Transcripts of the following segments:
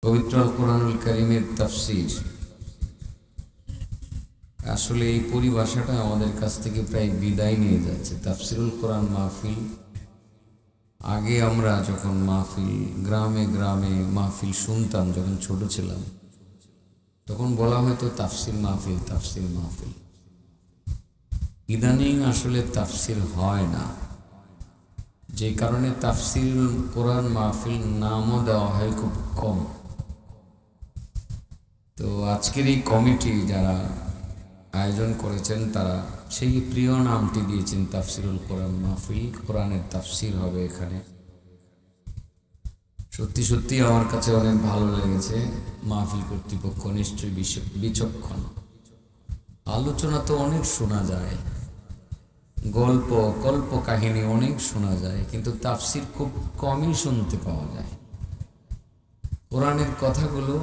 পবিত্র কোরআনুল কারীমের তাফসীর আসলে এই পরিভাষাটা আমাদের কাছ থেকে প্রায় বিদায় নিয়ে যাচ্ছে। তাফসীরুল কোরআন মাহফিল, আগে আমরা যখন মাহফিল গ্রামে গ্রামে মাহফিল শুনতাম, যখন ছোট ছিলাম, তখন বলা হয়তো তাফসীর মাহফিল, তাফসীর মাহফিল। ইদানিং আসলে তাফসীর হয় না, যে কারণে তাফসীরুল কোরআন মাহফিল নামও দেওয়া হয় খুব কম। তো আজকের এই কমিটি যারা আয়োজন করেছেন, তারা সেই প্রিয় নামটি দিয়েছেন তাফসীরুল কোরআন মাহফিল। কোরআনের তাফসীর হবে এখানে। সত্যি সত্যি আমার কাছে অনেক ভালো লেগেছে। মাহফিল কর্তৃপক্ষ নিশ্চয়ই বিচক্ষণ। আলোচনা তো অনেক শোনা যায়, গল্প কল্প কাহিনী অনেক শোনা যায়, কিন্তু তাফসীর খুব কমই শুনতে পাওয়া যায়। কোরআনের কথাগুলো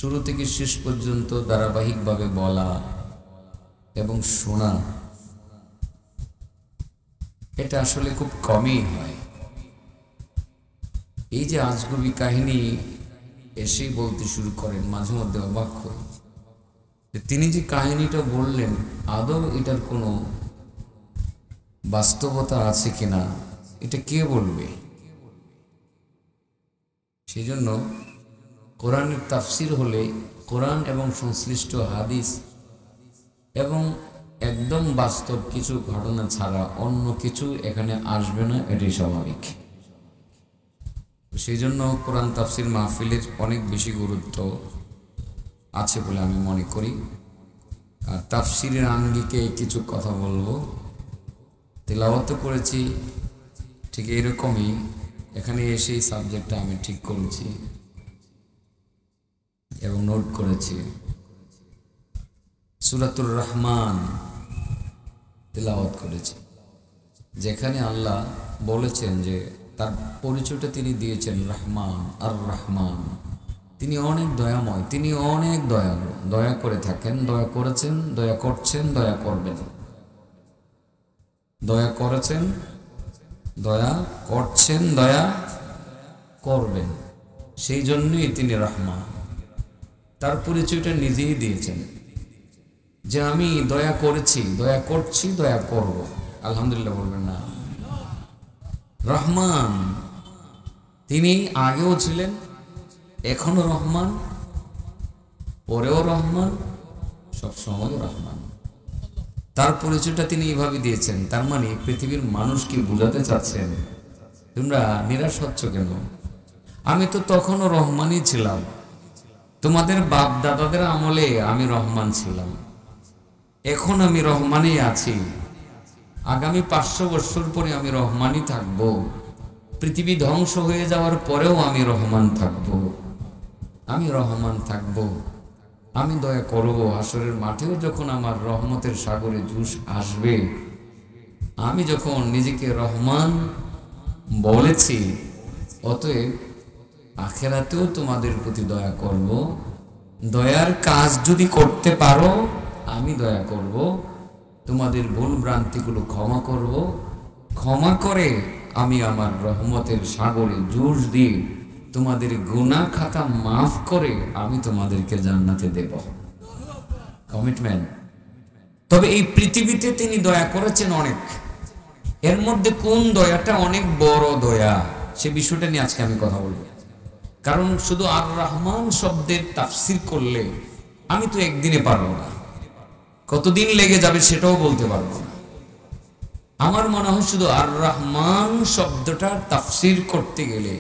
শুরু থেকে শেষ পর্যন্ত ধারাবাহিকভাবে বলা এবং শোনা, এটা আসলে খুব কমই হয়। এই যে আজগুবি কাহিনী এসেই বলতে শুরু করেন, মাঝে মধ্যে অবাক হই যে তিনি যে কাহিনীটা বললেন, আদৌ এটার কোনো বাস্তবতা আছে কিনা, এটা কে বলবে? সেই জন্য কোরআনের তাফসীর হলে কোরআন এবং সংশ্লিষ্ট হাদিস এবং একদম বাস্তব কিছু ঘটনা ছাড়া অন্য কিছু এখানে আসবে না, এটাই স্বাভাবিক। সেই জন্য কোরআন তাফসীর মাহফিলের অনেক বেশি গুরুত্ব আছে বলে আমি মনে করি। আর তাফসীরের আঙ্গিকে কিছু কথা বলবো। তেলাওয়াত করেছি ঠিক এরকমই, এখানে এসে এই সাবজেক্টটা আমি ঠিক করেছি এবং নোট করেছি। সূরাতুর রহমান তেলাওয়াত করেছি, যেখানে আল্লাহ বলেছেন যে তার পরিচয়টা তিনি দিয়েছেন রহমান। আর রহমান, তিনি অনেক দয়াময়, তিনি অনেক দয়ালু, দয়া করে থাকেন, দয়া করেছেন, দয়া করছেন, দয়া করবেন। দয়া করেছেন, দয়া করছেন, দয়া করবেন। সেই জন্যই তিনি রহমান। তার পরিচয়টা নিজেই দিয়েছেন যে আমি দয়া করেছি, দয়া করছি, দয়া করব। আলহামদুলিল্লাহ বলবেন না? রহমান, তিনি আগেও ছিলেন, এখনো রহমান, পরেও রহমান, সবসময় রহমান। তার পরিচয়টা তিনি এইভাবে দিয়েছেন। তার মানে পৃথিবীর মানুষকে বোঝাতে চাচ্ছেন, তোমরা নিরাশ হচ্ছ কেন? আমি তো তখনও রহমানই ছিলাম। তোমাদের বাপ দাদাদের আমলে আমি রহমান ছিলাম, এখন আমি রহমানই আছি। আগামী 500 বছর পরে আমি রহমানই থাকবো। পৃথিবী ধ্বংস হয়ে যাওয়ার পরেও আমি রহমান থাকবো। আমি রহমান থাকবো, আমি দয়া করব। হাসরের মাঠেও যখন আমার রহমতের সাগরে জুস আসবে, আমি যখন নিজেকে রহমান বলেছি, অতএব আখেরাতেও তোমাদের প্রতি দয়া করব। দয়ার কাজ যদি করতে পারো, আমি দয়া করব। তোমাদের ভুল ভ্রান্তিগুলো ক্ষমা করব। ক্ষমা করে আমি আমার রহমতের সাগরে জুস দিয়ে তোমাদের গুনাহ খাতা মাফ করে আমি তোমাদেরকে জান্নাতে দেব। কমিটমেন্ট। তবে এই পৃথিবীতে তিনি দয়া করেছেন অনেক। এর মধ্যে কোন দয়াটা অনেক বড় দয়া, সে বিষয়টা নিয়ে আজকে আমি কথা বলবো। কারণ শুধু আর রহমান শব্দের তাফসীর করলে আমি তো একদিনে পারবো না, কতদিন লেগে যাবে সেটাও বলতে পারবো না। আমার মনে হয় শুধু আর রহমান শব্দটা তাফসীর করতে গেলে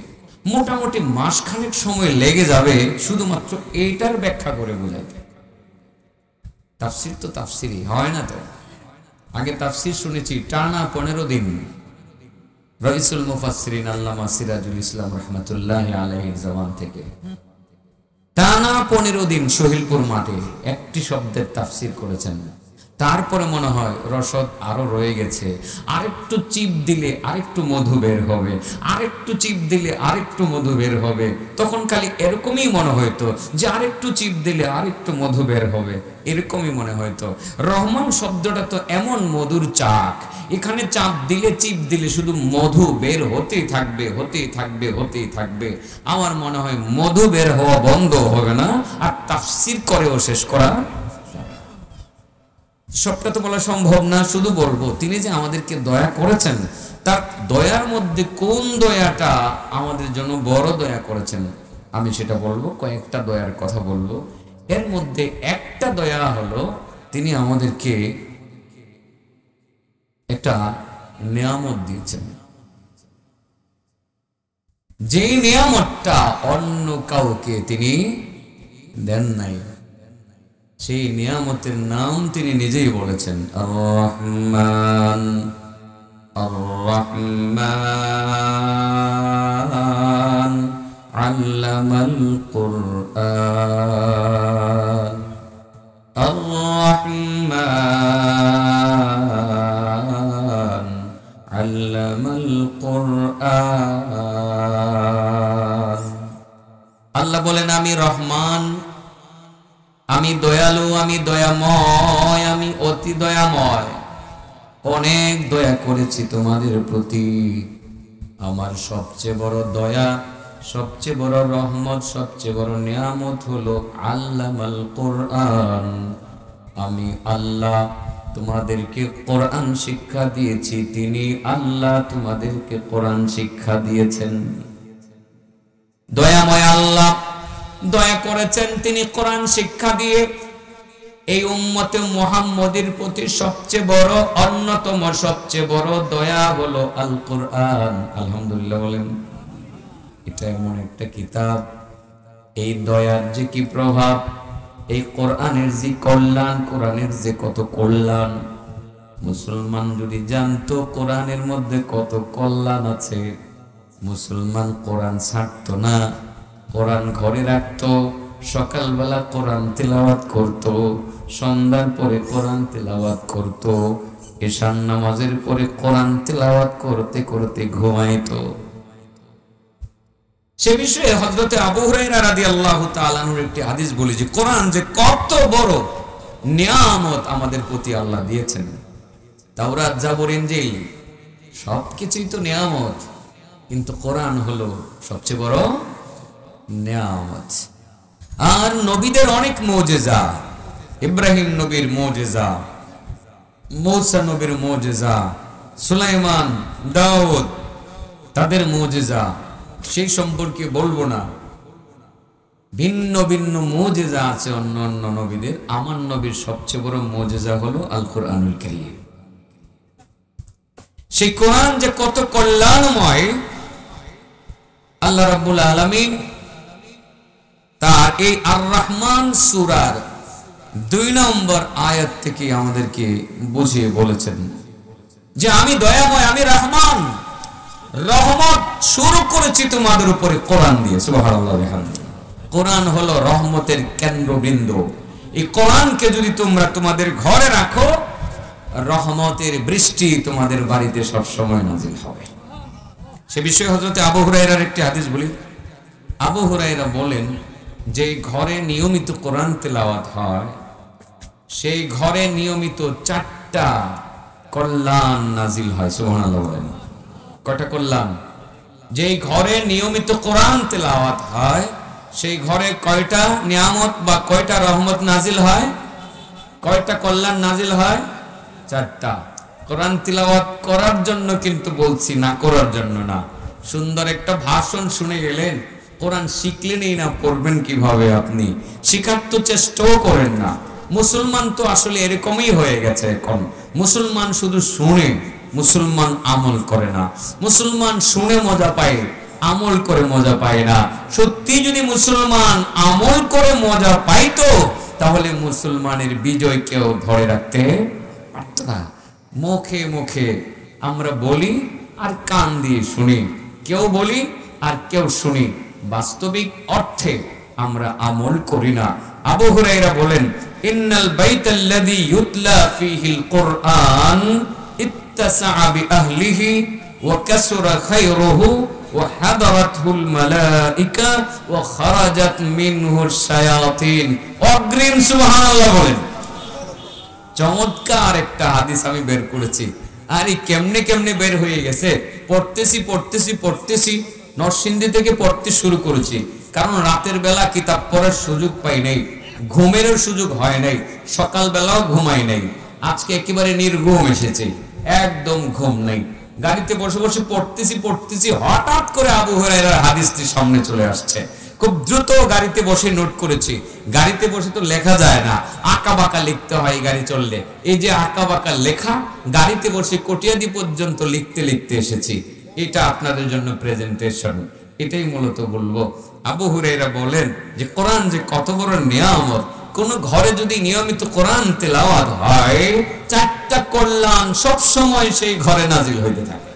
মোটামুটি মাসখানেক সময় লেগে যাবে, শুধুমাত্র এইটার ব্যাখ্যা করে বোঝাইতে। তাফসীর তো তাফসীরই হয় না। তো আগে তাফসীর শুনেছি টানা 15 দিন। রাইসুল মুফাসসিরিন আল্লামা সিরাজুল ইসলাম রাহমাতুল্লাহি আলাইহির জামান থেকে টানা 15 দিন শহীদপুর মাঠে একটি শব্দের তাফসীর করেছেন। তারপরে মনে হয় রসদ আরো রয়ে গেছে, আরেকটু চিপ দিলে আরেকটু মধু বের হবে, আরেকটু চিপ দিলে আরেকটু মধু বের হবে। তখন খালি এরকমই মনে হইতো যে আরেকটু চিপ দিলে আরেকটু মধু বের হবে, এরকমই মনে হইতো। রহমান শব্দটা তো এমন মধুর চাক, এখানে চাপ দিলে চিপ দিলে শুধু মধু বের হতেই থাকবে, হতেই থাকবে, হতেই থাকবে। আমার মনে হয় মধু বের হওয়া বন্ধ হবে না, আর তাফসীর করেও শেষ করা। সবটা তো বলা সম্ভব না, শুধু বলবো তিনি যে আমাদেরকে দয়া করেছেন, তার দয়ার মধ্যে কোন দয়াটা আমাদের জন্য বড় দয়া করেছেন আমি সেটা বলবো। কয়েকটা দয়ার কথা বলবো। এর মধ্যে একটা দয়া হলো তিনি আমাদেরকে একটা নিয়ামত দিয়েছেন, যেই নিয়ামতটা অন্য কাউকে তিনি দেন নাই। সেই নিয়ামতের নাম তিনি নিজেই বলেছেন, আর-রহমান। আর-রহমান আল্লামাল কুরআন। আর-রহমান আল্লামাল কুরআন। আল্লাহ বলেন, আমি রহমান, আমি দয়ালু, আমি দয়াময়, আমি অতি দয়াময়, অনেক দয়া করেছি তোমাদের প্রতি। আমার সবচেয়ে বড় দয়া, সবচেয়ে বড় রহমত, সবচেয়ে বড় নিয়ামত হলো আল্লামাল কোরআন। আমি আল্লাহ তোমাদেরকে কোরআন শিক্ষা দিয়েছি। তিনি আল্লাহ তোমাদেরকে কোরআন শিক্ষা দিয়েছেন। দয়াময় আল্লাহ দয়া করেছেন তিনি কোরআন শিক্ষা দিয়ে। এই উম্মতে মুহাম্মদের প্রতি সবচেয়ে বড়, অন্যতম সবচেয়ে বড় দয়া হলো আল কোরআন। আলহামদুলিল্লাহ বলেন। এটা এমন একটা কিতাব, এই দয়ার যে কি প্রভাব, এই কোরআনের যে কল্যাণ, কোরআনের যে কত কল্যাণ, মুসলমান যদি জানতো কোরআনের মধ্যে কত কল্যাণ আছে, মুসলমান কোরআন ছাড়তো না, কোরআন ঘরে রাখতো, সকালবেলা কোরআন তিলাওয়াত করত, সন্ধ্যার পরে কোরআন তিলাওয়াত করত, এশার নামাজের পরে কোরআন তিলাওয়াত করতে করতে ঘুমাইতো। সে বিষয়ে হযরতে আবু হুরায়রা রাদিয়াল্লাহু তাআলা আনহুর একটি হাদিস বলি যে কোরআন যে কত বড় নিয়ামত আমাদের প্রতি আল্লাহ দিয়েছেন। তাওরাত, জাবুর, ইনজিল সবকিছুই তো নিয়ামত, কিন্তু কোরআন হলো সবচেয়ে বড় নিয়ামত। আর নবীদের অনেক মুজিজা, ইব্রাহিম নবীর মুজিজা, মূসা নবীর মুজিজা, সুলাইমান, দাউদ তাদের মুজিজা, সেই সম্পর্কে বলবো না। ভিন্ন ভিন্ন মুজিজা আছে অন্য অন্য নবীদের। আমার নবীর সবচেয়ে বড় মুজিজা হলো আল কোরআনুল কারীম। সেই কোরআন যে কত কল্যাণময়, আল্লাহ রাব্বুল আলামিন তার এই আর রহমান সূরার 2 নম্বর আয়াত থেকে আমাদেরকে বুঝিয়ে বলেছেন যে আমি দয়াময়, আমি রহমান, রহমত শুরু করেছি তোমাদের উপরে কোরআন দিয়ে। সুবহানাল্লাহ ওয়া বিহামদিহি। কোরআন হলো রহমতের কেন্দ্রবিন্দু। এই কোরআনকে যদি তোমরা তোমাদের ঘরে রাখো, রহমতের বৃষ্টি তোমাদের বাড়িতে সব সময় নাজিল হবে। সে বিষয়ে হযরতে আবু হুরায়রার একটি হাদিস বলি। আবু হুরায়রা বলেন যে ঘরে নিয়মিত কোরআন তেলাওয়াত হয়, সেই ঘরে নিয়মিত 4টা কল্যাণ নাজিল হয়। সুবহানাল্লাহ বলেন। কয়টা কল্যাণ? যেই ঘরে নিয়মিত কোরআন তেলাওয়াত হয়, সেই ঘরে কয়টা নিয়ামত বা কয়টা রহমত নাজিল হয়? কয়টা কল্যাণ নাজিল হয়? 4টা। কোরআন তিলাওয়াত করার জন্য কিন্তু বলছি, না করার জন্য না। সুন্দর একটা ভাষণ শুনে গেলেন, কোরআন শিখলেনই না, পড়বেন কিভাবে? আপনি শিখার তো চেষ্টাও করেন না। মুসলমান তো আসলে এরকমই হয়ে গেছে এখন। মুসলমান শুধু শুনে, মুসলমান আমল করে না। মুসলমান শুনে মজা পায়, আমল করে মজা পায় না। সত্যি যদি মুসলমান আমল করে মজা পাইতো, তাহলে মুসলমানের বিজয় কেউ ধরে রাখতে পারত না। মুখে মুখে আমরা বলি আর কান দিয়ে শুনি, কেউ বলি আর কেউ শুনি, বাস্তবিক অর্থে আমরা আমল করি না। আবু হুরায়রা বলেন, ইন্নাল বাইতাল্লাযী ইউতলা ফীহিল কুরআন ইত্তাসা'a বিআহলিহি ওয়া কাসুরা খায়রুহু ওয়া হাদারাতুল মালায়েকা ওয়া খারাজাত মিনহুশ শায়াতিন। অগ্রিম সুবহানাল্লাহ বলেন। চমৎকার একটা হাদিস আমি বের করেছি। আরে কেমনে কেমনে বের হয়ে গেছে, পড়তেছি নরসিংদী থেকে পড়তে শুরু করেছি, কারণ রাতের বেলা কিতাব পড়ার সুযোগ পাই নাই, ঘুমেরও সুযোগ হয় নাই, সকাল বেলাও ঘুমাই নাই। আজকে একেবারে নির্ঘুম এসেছে, একদম ঘুম নাই। গাড়িতে বসে বসে পড়তেছি, হঠাৎ করে আবু হুরায়রার হাদিসটি সামনে চলে আসছে। খুব দ্রুত গাড়িতে বসে নোট করেছি। গাড়িতে বসে তো লেখা যায় না, আঁকা বাঁকা লিখতে হয় গাড়ি চললে। এই যে আঁকা বাঁকা লেখা, গাড়িতে বসে কটিয়াদি পর্যন্ত লিখতে লিখতে এসেছি। এটা আপনাদের জন্য প্রেজেন্টেশন। এটাই মূলত বলবো। আবু হুরায়রা বলেন যে কোরআন যে কত বড় নিয়ামত। কোন ঘরে যদি নিয়মিত কোরআন তেলাওয়াত হয়, 4টা কল্যাণ সব সময় সেই ঘরে নাজিল হইতে থাকে।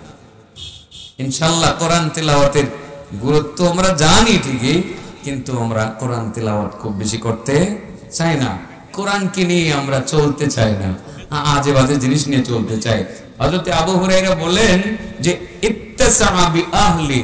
ইনশাআল্লাহ কোরআন তেলাওয়াতের গুরুত্ব আমরা জানি ঠিকই, কিন্তু আমরা কোরআন তেলাওয়াত খুব বেশি করতে চাই না। কোরআনকে নিয়ে আমরা চলতে চাই না, আজে বাজে জিনিস নিয়ে চলতে চাই। হযরত আবু হুরায়রা বলেন যে ইত্তাসা'a বিআহলি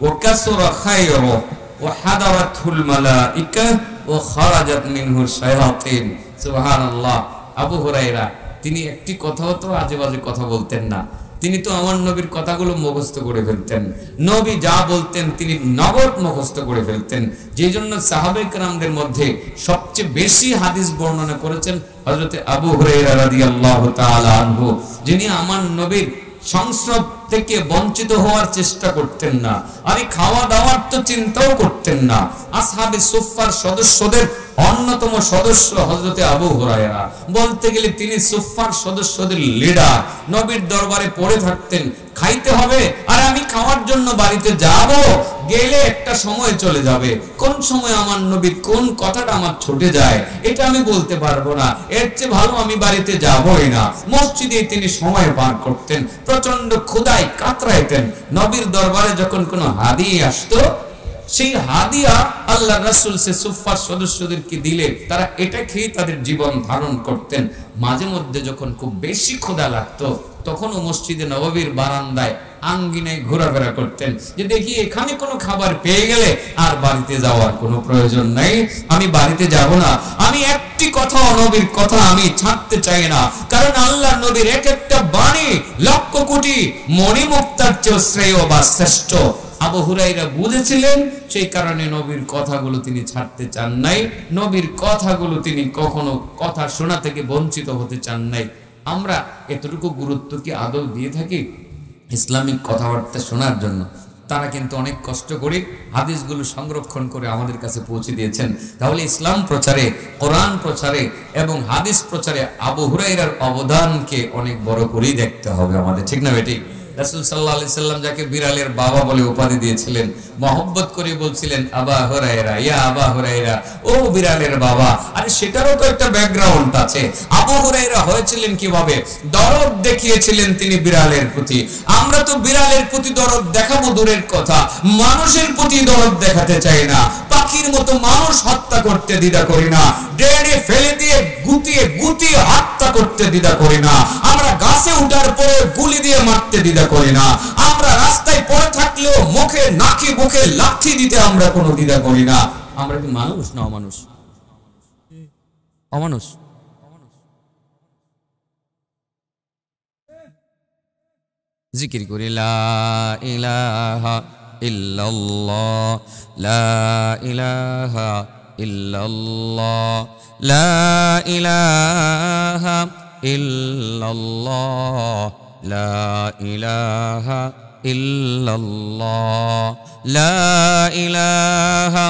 ওয়া কাসুরা খায়রুহু ওয়া হাদারাতুল মালায়েকা ওয়া খারাজাত মিনহু শায়াতিন। সুবহানাল্লাহ। আবু হুরায়রা তিনি একটি কথাও তো আজে বাজে কথা বলতেন না। তিনি তো আমার নবীর কথাগুলো মুখস্থ করে ফেলতেন। নবী যা বলতেন তিনি নগদ মুখস্থ করে ফেলতেন। যেই জন্য সাহাবায়ে কেরামদের মধ্যে সবচেয়ে বেশি হাদিস বর্ণনা করেছেন হযরত আবু হুরায়রা রাদিয়াল্লাহু তাআলা আনহু, যিনি আমার নবীর সংস্রব থেকে বঞ্চিত হওয়ার চেষ্টা করতেন না। আরে খাওয়া দাওয়ার তো চিন্তাও করতেন না। আসহাবে সুফফার সদস্যদের অন্যতম সদস্য হযরত আবু হুরায়রা। বলতে গেলে তিনি সুফফার সদস্যদের লিডার। নবীর দরবারে পড়ে থাকতেন, খাইতে হবে, আর আমি খাওয়ার জন্য বাড়িতে যাব, গেলে একটা সময় চলে যাবে। কোন সময় আমার নবীর কোন কথাটা আমার ছুটে যায় এটা আমি বলতে পারবো না। এর চেয়ে ভালো আমি বাড়িতে যাবই না। মসজিদে তিনি সময় পার করতেন, প্রচন্ড ক্ষুধায় কাতরাইতেন। নবীর দরবারে যখন কোনো হাদিয়া আসতো, সেই হাদিয়া আল্লাহ রাসূল সে সুফফার সদস্যদেরকে দিলে তারা এটা খেয়ে তাদের জীবন ধারণ করতেন। মাঝে মধ্যে যখন খুব বেশি ক্ষুধা লাগতো, তখনও মসজিদে নববীর বারান্দায় আঙ্গিনায় ঘোরাফেরা করতেন, যে দেখি এখানে কোনো খাবার পেয়ে গেলে আর বাড়িতে যাওয়ার কোনো প্রয়োজন নাই, আমি বাড়িতে যাব না। আমি একটি কথা, নবীর কথা আমি ছাড়তে চাই না, কারণ আল্লাহ নবীর এক একটা বাণী লক্ষ কোটি মণিমুক্তার চেয়ে শ্রেয় বা শ্রেষ্ঠ। আবু হুরায়রা বুঝেছিলেন, সেই কারণে নবীর কথাগুলো তিনি ছাড়তে চান নাই। নবীর কথাগুলো তিনি কখনো কথা শোনা থেকে বঞ্চিত হতে চান নাই। আমরা এতটুকু গুরুত্ব কি আদৌ দিয়ে থাকি ইসলামিক কথাবার্তা শোনার জন্য? তারা কিন্তু অনেক কষ্ট করে হাদিসগুলো সংরক্ষণ করে আমাদের কাছে পৌঁছে দিয়েছেন। তাহলে ইসলাম প্রচারে, কোরআন প্রচারে এবং হাদিস প্রচারে আবু হুরায়রার অবদানকে অনেক বড় করেই দেখতে হবে আমাদের, ঠিক না বেটি? রাসূল সাল্লাল্লাহু আলাইহি সাল্লাম যাকে বিড়ালের বাবা বলে উপাধি দিয়েছিলেন, মহব্বত করে বলছিলেন আবা হুরায়রা, ইয়া আবা হুরায়রা, ও বিড়ালের বাবা। আরে সেটারও তো একটা ব্যাকগ্রাউন্ড আছে। আবু হুরায়রা হয়েছিলেন কিভাবে? দরদ দেখিয়েছিলেন তিনি বিড়ালের প্রতি। আমরা তো বিড়ালের প্রতি দরদ দেখাবো দূরের কথা, মানুষের প্রতি দরদ দেখাতে চাই না। পাখির মতো মানুষ হত্যা করতে দ্বিধা করি না, ডেড়ে ফেলে দিয়ে গুতিয়ে হত্যা করতে দ্বিধা করি না। আমরা গাছে উঠার পরে গুলি দিয়ে মারতে দ্বিধা করি না। আমরা রাস্তায় পড়ে থাকলেও মুখে নাকি বুকে লাথি দিতে আমরা কোনো দ্বিধা করি না। আমরা কি মানুষ না অমানুষ? অমানুষ। জিকির করি লা ইলাহা ইল্লাল্লাহ, লা ইলাহা ইল্লাল্লাহ, লা ইলাহা ইল্লাল্লাহ, লা ইলাহা ইল্লাল্লাহ, লা ইলাহা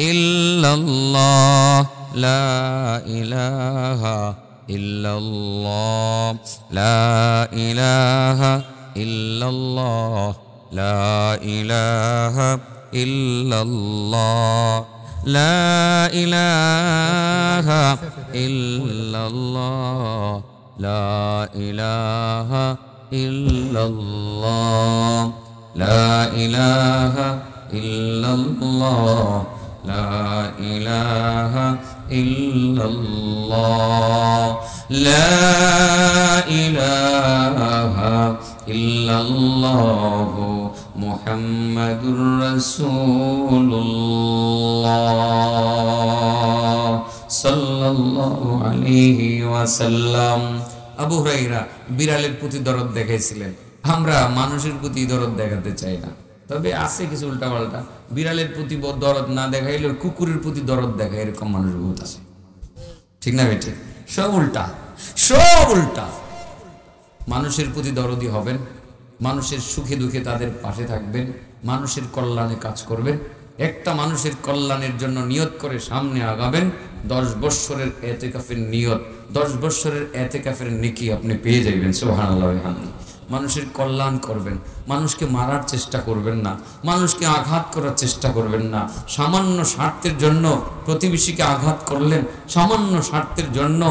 ইল্লাল্লাহ, লা ইলাহা ইল্লাল্লাহ, লা ইলাহা ইল্লাল্লাহ, লা ইলাহা ইল্লাল্লাহ, লা ইলাহা ইল্লাল্লাহ, লা ইলাহা ইল্লাল্লাহ, লা ইলাহা ইল্লাল্লাহ, লা ইলাহা লা ইলাহা ইল্লাল্লাহ মুহাম্মাদুর রাসূলুল্লাহ সাল্লাল্লাহু আলাইহি ওয়াসাল্লাম। আবু হুরায়রা বিড়ালের প্রতি দরদ দেখাইছিলেন। আমরা মানুষের প্রতি দরদ দেখাতে চাই না, তবে আছে কিছু উল্টাপাল্টা। বিড়ালের প্রতি দরদ না দেখাইলেও কুকুরের প্রতি দরদ দেখায়, এরকম মানুষ বহুত আছে। ঠিক না বেঠিক? সব উল্টা, সব উল্টা। মানুষের প্রতি দরদি হবেন, মানুষের সুখে দুঃখে তাদের পাশে থাকবেন, মানুষের কল্যাণে কাজ করবেন। একটা মানুষের কল্যাণের জন্য নিয়ত করে সামনে আগাবেন। 10 বৎসরের এতেকাফের নিয়ত, 10 বৎসরের এতেকাফের নেকি আপনি পেয়ে যাবেন। সুবহানাল্লাহ ওয়া বিহামদিহি। মানুষের কল্যাণ করবেন, মানুষকে মারার চেষ্টা করবেন না, মানুষকে আঘাত করার চেষ্টা করবেন না। সামান্য স্বার্থের জন্য প্রতিবেশীকে আঘাত করলেন, সামান্য স্বার্থের জন্য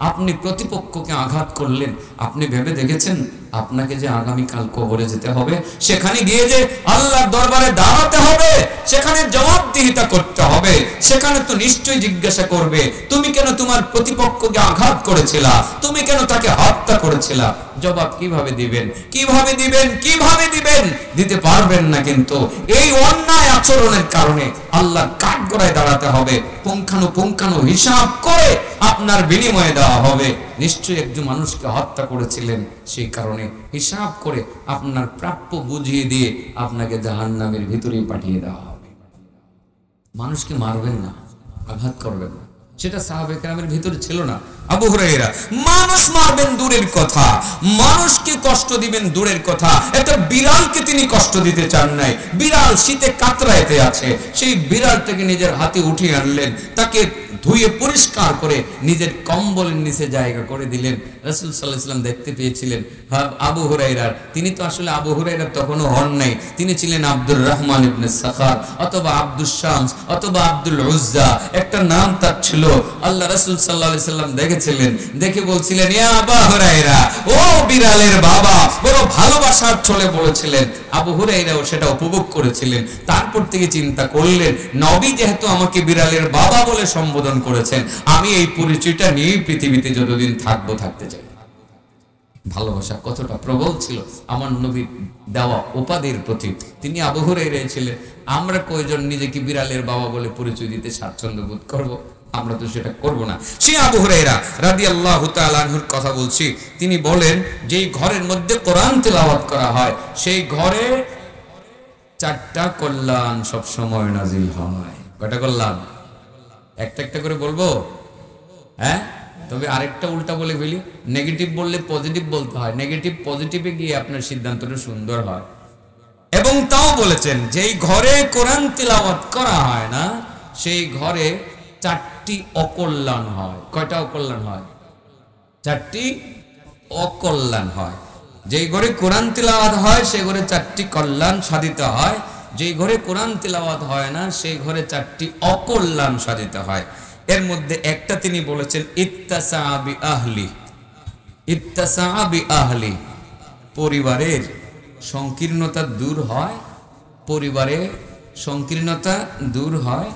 আপনি প্রতিপক্ষকে আঘাত করলেন। আপনি ভেবে দেখেছেন আপনাকে যে আগামীকাল কবরে যেতে হবে, সেখানে গিয়ে যে আল্লাহর দরবারে দাঁড়াতে হবে, সেখানে জবাবদিহিতা করতে হবে। সেখানে তো নিশ্চয়ই জিজ্ঞাসা করবে, তুমি কেন তোমার প্রতিপক্ষকে আঘাত করেছিলা, তুমি কেন তাকে হত্যা করেছিলা? জবাব কিভাবে দিবেন? কিভাবে দিবেন? কিভাবে দিবেন? দিতে পারবেন না। কিন্তু এই অন্যায় আচরণের কারণে আল্লাহর কাঠগড়ায় দাঁড়াতে হবে, পুঙ্খানুপুঙ্খানু হিসাব করে আপনার বিনিময়ে দেওয়া হবে। নিশ্চয়ই একজন মানুষকে হত্যা করেছিলেন, সেই কারণে হিসাব করে আপনার প্রাপ্য বুঝিয়ে দিয়ে আপনাকে জাহান্নামের ভিতরেই পাঠিয়ে দেওয়া হবে। মানুষকে মারবেন না, আঘাত করবেন না, সেটা সাহাবে কেরামের ভিতরে ছিল না। আবু হুরায়রা মানুষ মারবেন দূরের কথা, মানুষকে কষ্ট দিবেন দূরের কথা, একটা বিড়ালকে তিনি কষ্ট দিতে চান নাই। বিড়াল শীতে কাতরাইতে আছে, সেই বিড়ালটাকে নিজের হাতে উঠিয়ে আনলেন, তাকে ধুয়ে পরিষ্কার করে নিজের কম্বলের নিচে জায়গা করে দিলেন। রাসূল সাল্লাল্লাহু আলাইহি ওয়াসাল্লাম দেখতে পেয়েছিলেন আবু হুরায়রার, তিনি তো আসলে আবু হুরায়রা তখনও হন নাই, তিনি ছিলেন আব্দুর রহমান ইবনে সাখার অথবা আব্দুস শামস অথবা আব্দুল উজ্জা, একটা নাম তার ছিল। আল্লাহ রাসূল সাল্লাল্লাহু আলাইহি ওয়াসাল্লাম দেখেছিলেন, দেখে বলছিলেন, ইয়া আবু হুরায়রা, ও বিড়ালের বাবা, বড় ভালোবাসার ছলে বলেছিলেন। আবু হুরায়রাও সেটা উপভোগ করেছিলেন। তারপর থেকে চিন্তা করলেন, নবী যেহেতু আমাকে বিড়ালের বাবা বলে সম্বোধন করেছেন, আমি এই পরিচয়টা নিয়ে পৃথিবীতে যতদিন থাকবো থাকতে চাই। ভালোবাসা কতটা প্রবল ছিল আমার নবীর দেওয়া উপাধির প্রতি। তিনি আবু হুরায়রা ছিলেন। আমরা কয়জন নিজেকে বিড়ালের বাবা বলে পরিচয় দিতে স্বাচ্ছন্দ্য বোধ করব? আমরা তো সেটা করব না। সেই আবু হুরায়রা রাদিয়াল্লাহু তাআলা আনহুর কথা বলছি। তিনি বলেন, যেই ঘরের মধ্যে কোরআন তেলাওয়াত করা হয়, সেই ঘরে 4টা কল্যাণ সব সময় নাজিল হয়। কয়টা কল্যাণ? একটা একটা করে বলবো? হ্যাঁ, তবে আরেকটা উল্টা বলে ফেলি, নেগেটিভ বললে পজিটিভ বলতে হয়, নেগেটিভ পজিটিভে গিয়ে আপনার সিদ্ধান্তটা সুন্দর হয়। এবং তাও বলেছেন, যেই ঘরে কোরআন তেলাওয়াত করা হয় না, সেই ঘরে 4টি অকল্যাণ হয়। কয়টা অকল্যাণ হয়? 4টি অকল্যাণ হয়। যেই ঘরে কোরআন তেলাওয়াত হয়, সেই ঘরে 4টি কল্যাণ সাধিত হয়। যেই ঘরে কোরআন তেলাওয়াত হয় না, সেই ঘরে 4টি অকল্যাণ সাধিত হয়। এর মধ্যে একটা তিনি বলেছেন, ইত্তাসা বি আহলি, ইত্তাসা বি আহলি, পরিবারের সংকীর্ণতা দূর হয়, পরিবারে সংকীর্ণতা দূর হয়।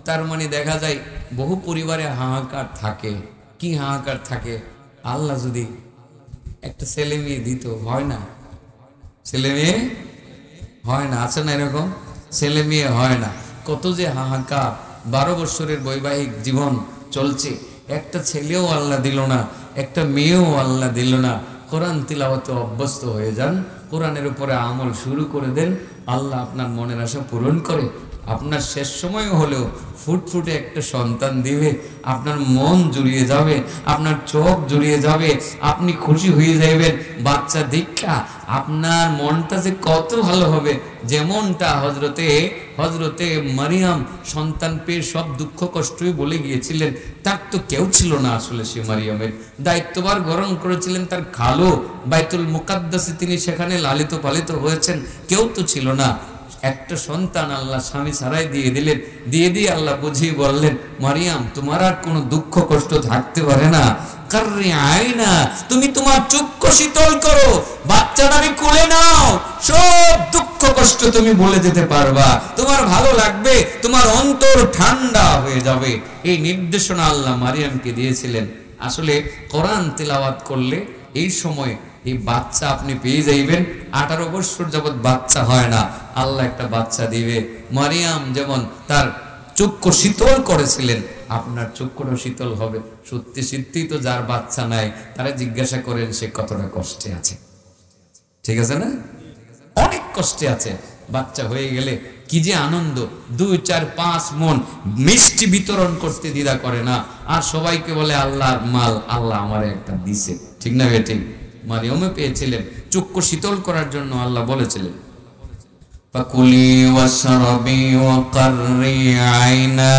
তার মানে দেখা যায় বহু পরিবারে হাহাকার থাকে। কি হাহাকার থাকে? আল্লাহ যদি একটা ছেলে মেয়ে দিত, হয় না? ছেলে মেয়ে হয় না, আছে না এরকম? ছেলে মেয়ে হয় না, কত যে হাহাকার। 12 বছরের বৈবাহিক জীবন চলছে, একটা ছেলেও আল্লাহ দিল না, একটা মেয়েও আল্লাহ দিল না। কোরআন তিলাওয়াতে অভ্যস্ত হয়ে যান, কোরআনের উপরে আমল শুরু করে দেন, আল্লাহ আপনার মনের আশা পূরণ করে আপনার শেষ সময় হলেও ফুটফুটে একটা সন্তান দিবে। আপনার মন জুড়িয়ে যাবে, আপনার চোখ জুড়িয়ে যাবে, আপনি খুশি হয়ে যাবেন। বাচ্চা দীক্ষা আপনার মনটা যে কত ভালো হবে, যেমনটা হজরতে মারিয়াম সন্তান পেয়ে সব দুঃখ কষ্টই বলে গিয়েছিলেন। তার তো কেউ ছিল না আসলে, সে মারিয়ামের দায়িত্বভার গ্রহণ করেছিলেন তার খালো, বাইতুল মুকাদ্দাসে তিনি সেখানে লালিত পালিত হয়েছেন, কেউ তো ছিল না। একটা সন্তান আল্লাহ স্বামী ছাড়াই দিয়ে দিলেন, দিয়ে আল্লাহ বুঝিয়ে বললেন, মারিয়াম তোমার আর কোনো দুঃখ কষ্ট থাকতে পারে না, কাররি আয়না, তুমি তোমার চক্ষু শীতল করো, বাচ্চাটাকে কোলে নাও, সব দুঃখ কষ্ট তুমি ভুলে যেতে পারবা, তোমার ভালো লাগবে, তোমার অন্তর ঠান্ডা হয়ে যাবে। এই নির্দেশনা আল্লাহ মারিয়ামকে দিয়েছিলেন। আসলে কোরআন তেলাওয়াত করলে এই সময় এই বাচ্চা আপনি পেয়ে যাইবেন। 18 বছর যাবত বাচ্চা হয় না, আল্লাহ একটা বাচ্চা দিবে। মারিয়াম যেমন তার চক্ষু শীতল করেছিলেন, আপনার চক্ষুটা শীতল হবে। সত্যি সত্যি তো যার বাচ্চা নাই তারা জিজ্ঞাসা করেন সে কতটা কষ্টে আছে। ঠিক আছে না? অনেক কষ্টে আছে। বাচ্চা হয়ে গেলে কি যে আনন্দ, 2, 4, 5 মন মিষ্টি বিতরণ করতে দ্বিধা করে না, আর সবাইকে বলে আল্লাহর মাল, আল্লাহ আমারে একটা দিছে। ঠিক না বেঠিক? মারিয়ামও পেয়েছিলেন, চক্ষু শীতল করার জন্য আল্লাহ বলেছিলেন ফাকুলি ওয়াশরাবি ওয়াকাররি আইনা,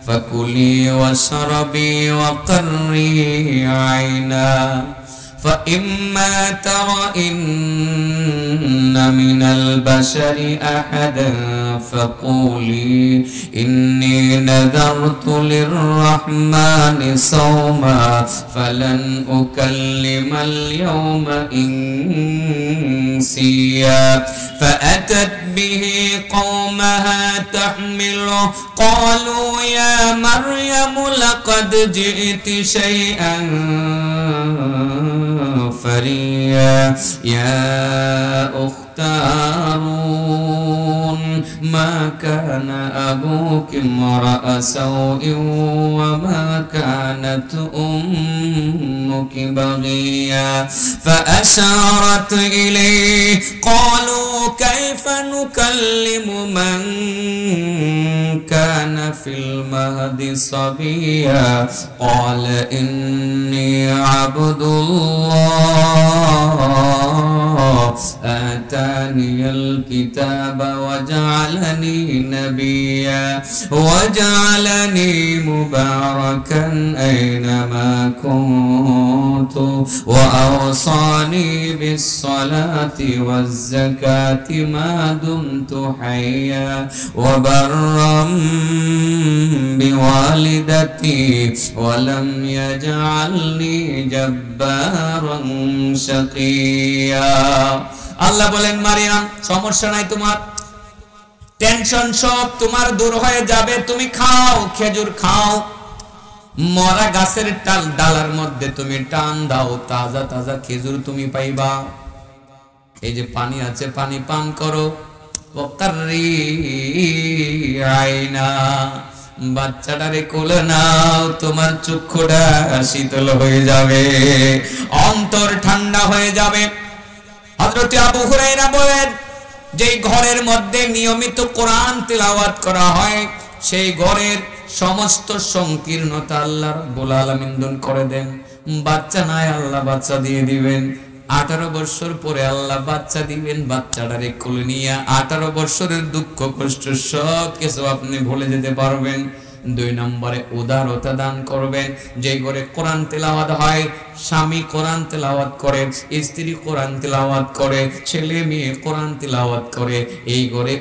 ফাকুলি ওয়াশরাবি ওয়াকাররি আইনা فإما ترين من البشر أحدا فقولي إني نذرت للرحمن صوما فلن أكلم اليوم إنسيا فأتت به قومها تحمله قالوا يا مريم لقد جئت شيئا فريا يا أخت هارون ما كان أبوك امرأ سوء وما كانت أمك بغيا فأشارت إليه قالوا كيف نكلم من كان في المهد صبيا قال إني عبد الله آتاني الكتاب وجعلني نبيا وجعلني مباركا أينما كنت وأوصاني بالصلاة والزكاة ما دمت حيا وبرا بوالدتي ولم يجعلني جبارا شقيا আল্লাহ বলেন মারিয়াম সমস্যা নাই, তোমার টেনশন সব তোমার দূর হয়ে যাবে। তুমি খাও, খেজুর খাও, মরা গাছের ডালার মধ্যে তুমি টান দাও, তাজা তাজা খেজুর তুমি পাইবা। এই যে পানি আছে, পানি পান করো। ওয়াকাররি আইনা, বাচ্চাটারে কোলে নাও, তোমার চক্ষুটা শীতল হয়ে যাবে, অন্তর ঠান্ডা হয়ে যাবে। হযরত আবু হুরায়রা বলেন, যেই ঘরের মধ্যে নিয়মিত কোরআন তিলাওয়াত করা হয় সেই ঘরের সমস্ত সংকীর্ণতা আল্লাহ রাব্বুল আলামিন দূর করে দেন। বাচ্চা নাই, আল্লাহ বাচ্চা দিয়ে দিবেন। 18 বছর পরে আল্লাহ বাচ্চা দিবেন, বাচ্চাটারে কোলে নিয়ে 18 বছরের দুঃখ কষ্ট সব কিছু আপনি ভুলে যেতে পারবেন। 2 নম্বরে উদারতা দান করবেন। যে ঘরে কোরআন তেলাওয়াত হয়, স্বামী কোরআন তেলাওয়াত করে, স্ত্রী কোরআন তেলাওয়াত করে, ছেলে মেয়ে কোরআন তেলাওয়াত করে, এই ঘরে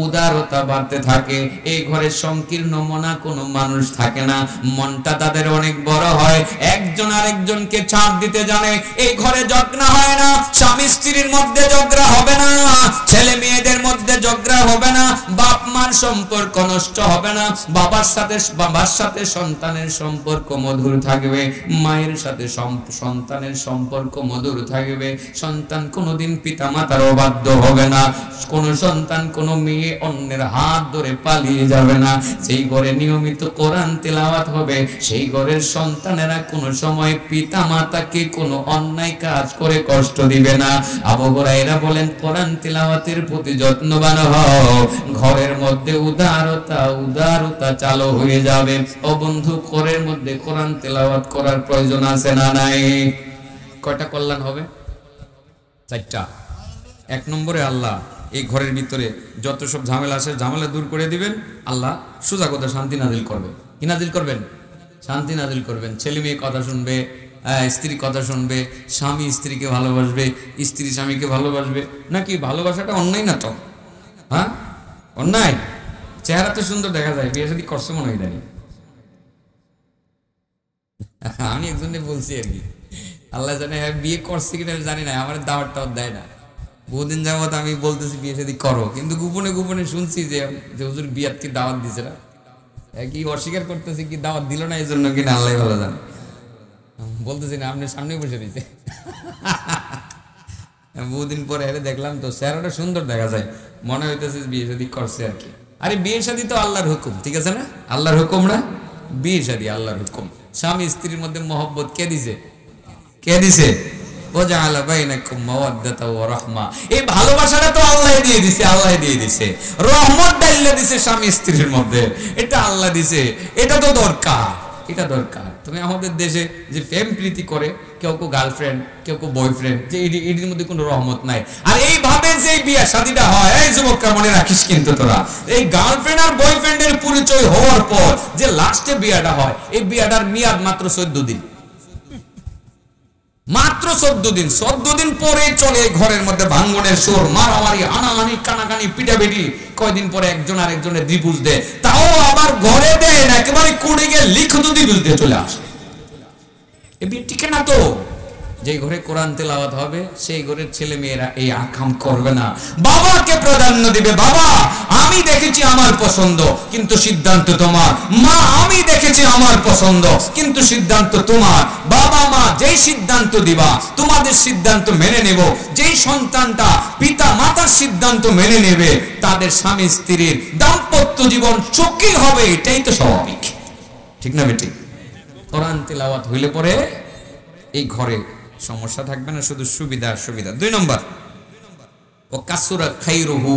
উদারতা বাড়তে থাকে। এই ঘরে সংকীর্ণ মনা কোনো মানুষ থাকে না, মনটা তাদের অনেক বড় হয়, একজন আরেকজনকে ছাড় দিতে জানে। এই ঘরে ঝগড়া হয় না, স্বামী স্ত্রীর মধ্যে ঝগড়া হবে না, ছেলে মেয়েদের মধ্যে ঝগড়া হবে না, বাপ মার সম্পর্ক নষ্ট হবে না, বাবার সাথে সন্তানের সম্পর্ক মধুর থাকবে, মায়ের সাথে সন্তানের সম্পর্ক মধুর থাকবে। সন্তান কোনোদিন পিতা মাতার অবাধ্য হবে না, কোন সন্তান কোন মেয়ে অন্যের হাত ধরে পালিয়ে যাবে না। সেই ঘরে নিয়মিত কোরআন তেলাওয়াত হবে, সেই ঘরের সন্তানেরা কোনো সময় পিতা মাতাকে কোনো অন্যায় কাজ করে কষ্ট দিবে না। আবু হুরায়রা বলেন, কোরআন তেলাওয়াতের প্রতি যত্নবান হও, ঘরের মধ্যে উদারতা চালু হয়ে যাবে। ও বন্ধু, ঘরের মধ্যে কোরআন তেলাওয়াত করার প্রয়োজন আছে না নাই? কয়টা কল্যাণ হবে? 4টা। 1 নম্বরে আল্লাহ এই ঘরের ভিতরে যত সব ঝামেলা আছে ঝামেলা দূর করে দিবেন। আল্লাহ সোজা কথা শান্তি নাজিল করবে। কি নাজিল করবেন? শান্তি নাজিল করবেন। ছেলে মেয়ে কথা শুনবে, স্ত্রী কথা শুনবে, স্বামী স্ত্রীকে ভালোবাসবে, স্ত্রী স্বামীকে ভালোবাসবে। নাকি ভালোবাসাটা অন্যায় না তো? হ্যাঁ, অন্যায়? চেহারা তো সুন্দর দেখা যায়, বিয়ে শাদী করছে মনে হয় জানি। আমি একজনে বলছি আর কি, আল্লাহ জানে বিয়ে করছে কিনা জানি না, আমার দাওয়াতটাও দেয় না। বহুদিন যাবত আমি বলতেছি বিয়ে শাদী করো, কিন্তু গোপনে গোপনে শুনছি যে হুজুর বিয়াত কি দাওয়াত দিছে না, কি অস্বীকার করতেছি কি দাওয়াত দিল না, এই জন্য কিনা আল্লাহ ভালো জানে। বলতেছি না, আপনি সামনে বসে দিতে। বহুদিন পরে এলে দেখলাম তো চেহারাটা সুন্দর দেখা যায়, মনে হইতেছে বিয়ে শাদী করছে আর কি। আরে বিয়ে শাদী তো আল্লাহর হুকুম, ঠিক আছে না? আল্লাহর হুকুম না, বিয়ে শাদী আল্লাহর হুকুম। স্বামী স্ত্রীর মধ্যে মহব্বত কে দিছে? কে দিছে? ওয়াজআলা বাইনাকুম মাওয়াদ্দাতা ওয়া রাহমা, এই ভালোবাসাটা তো আল্লাহ দিয়ে দিছে, আল্লাহ দিয়ে দিছে। রহমত ডাইলা দিছে স্বামী স্ত্রীর মধ্যে, এটা আল্লাহ দিছে। এটা তো দরকার, এটা দরকার। তুমি আমাদের দেশে যে প্রেম প্রীতি করে, কেউ কেউ গার্লফ্রেন্ড, কেউ কেউ বয়ফ্রেন্ড, যে এটির মধ্যে কোনো রহমত নাই। আর এইভাবে যে বিয়ে শাদীটা হয়, এই যুবকরা মনে রাখিস কিন্তু তোরা, এই গার্লফ্রেন্ড আর বয়ফ্রেন্ডের পরিচয় হওয়ার পর যে লাস্টে বিয়েটা হয়, এই বিয়েটার মেয়াদ মাত্র 14 দিন, মাত্র 14 দিন। 14 দিন পরে চলে ঘরের মধ্যে ভাঙ্গনের সুর, মারামারি, হানাহানি, কানাকানি, পিটাপিটি। কয়দিন পরে একজন আরেকজনের ডিভোর্স দেয়, তাও আবার ঘরে দেয় না, একেবারে কোর্টে গিয়ে লিখিত ডিভোর্স দিয়ে চলে আসে। এ বিয়ে টিকে না তো। যে ঘরে কোরআন তেলাওয়াত হবে, সেই ঘরের ছেলে মেয়েরা এই আকাম করবে না, বাবাকে প্রাধান্য দিবে। বাবা আমি দেখেছি আমার পছন্দ, কিন্তু সিদ্ধান্ত তোমার। মা আমি দেখেছি আমার পছন্দ, কিন্তু সিদ্ধান্ত তোমার। বাবা মা যেই সিদ্ধান্ত দিবা, তোমাদের সিদ্ধান্ত মেনে নেব। যেই সন্তানটা পিতা মাতার সিদ্ধান্ত মেনে নেবে, তাদের স্বামী স্ত্রীর দাম্পত্য জীবন সুখী হবে, এটাই তো স্বাভাবিক, ঠিক না বেটি? কোরআন তেলাওয়াত হইলে পরে এই ঘরে সমস্যা থাকবে না, শুধু সুবিধা সুবিধা। 2 নম্বর, ও কাসুরা খাইরুহু,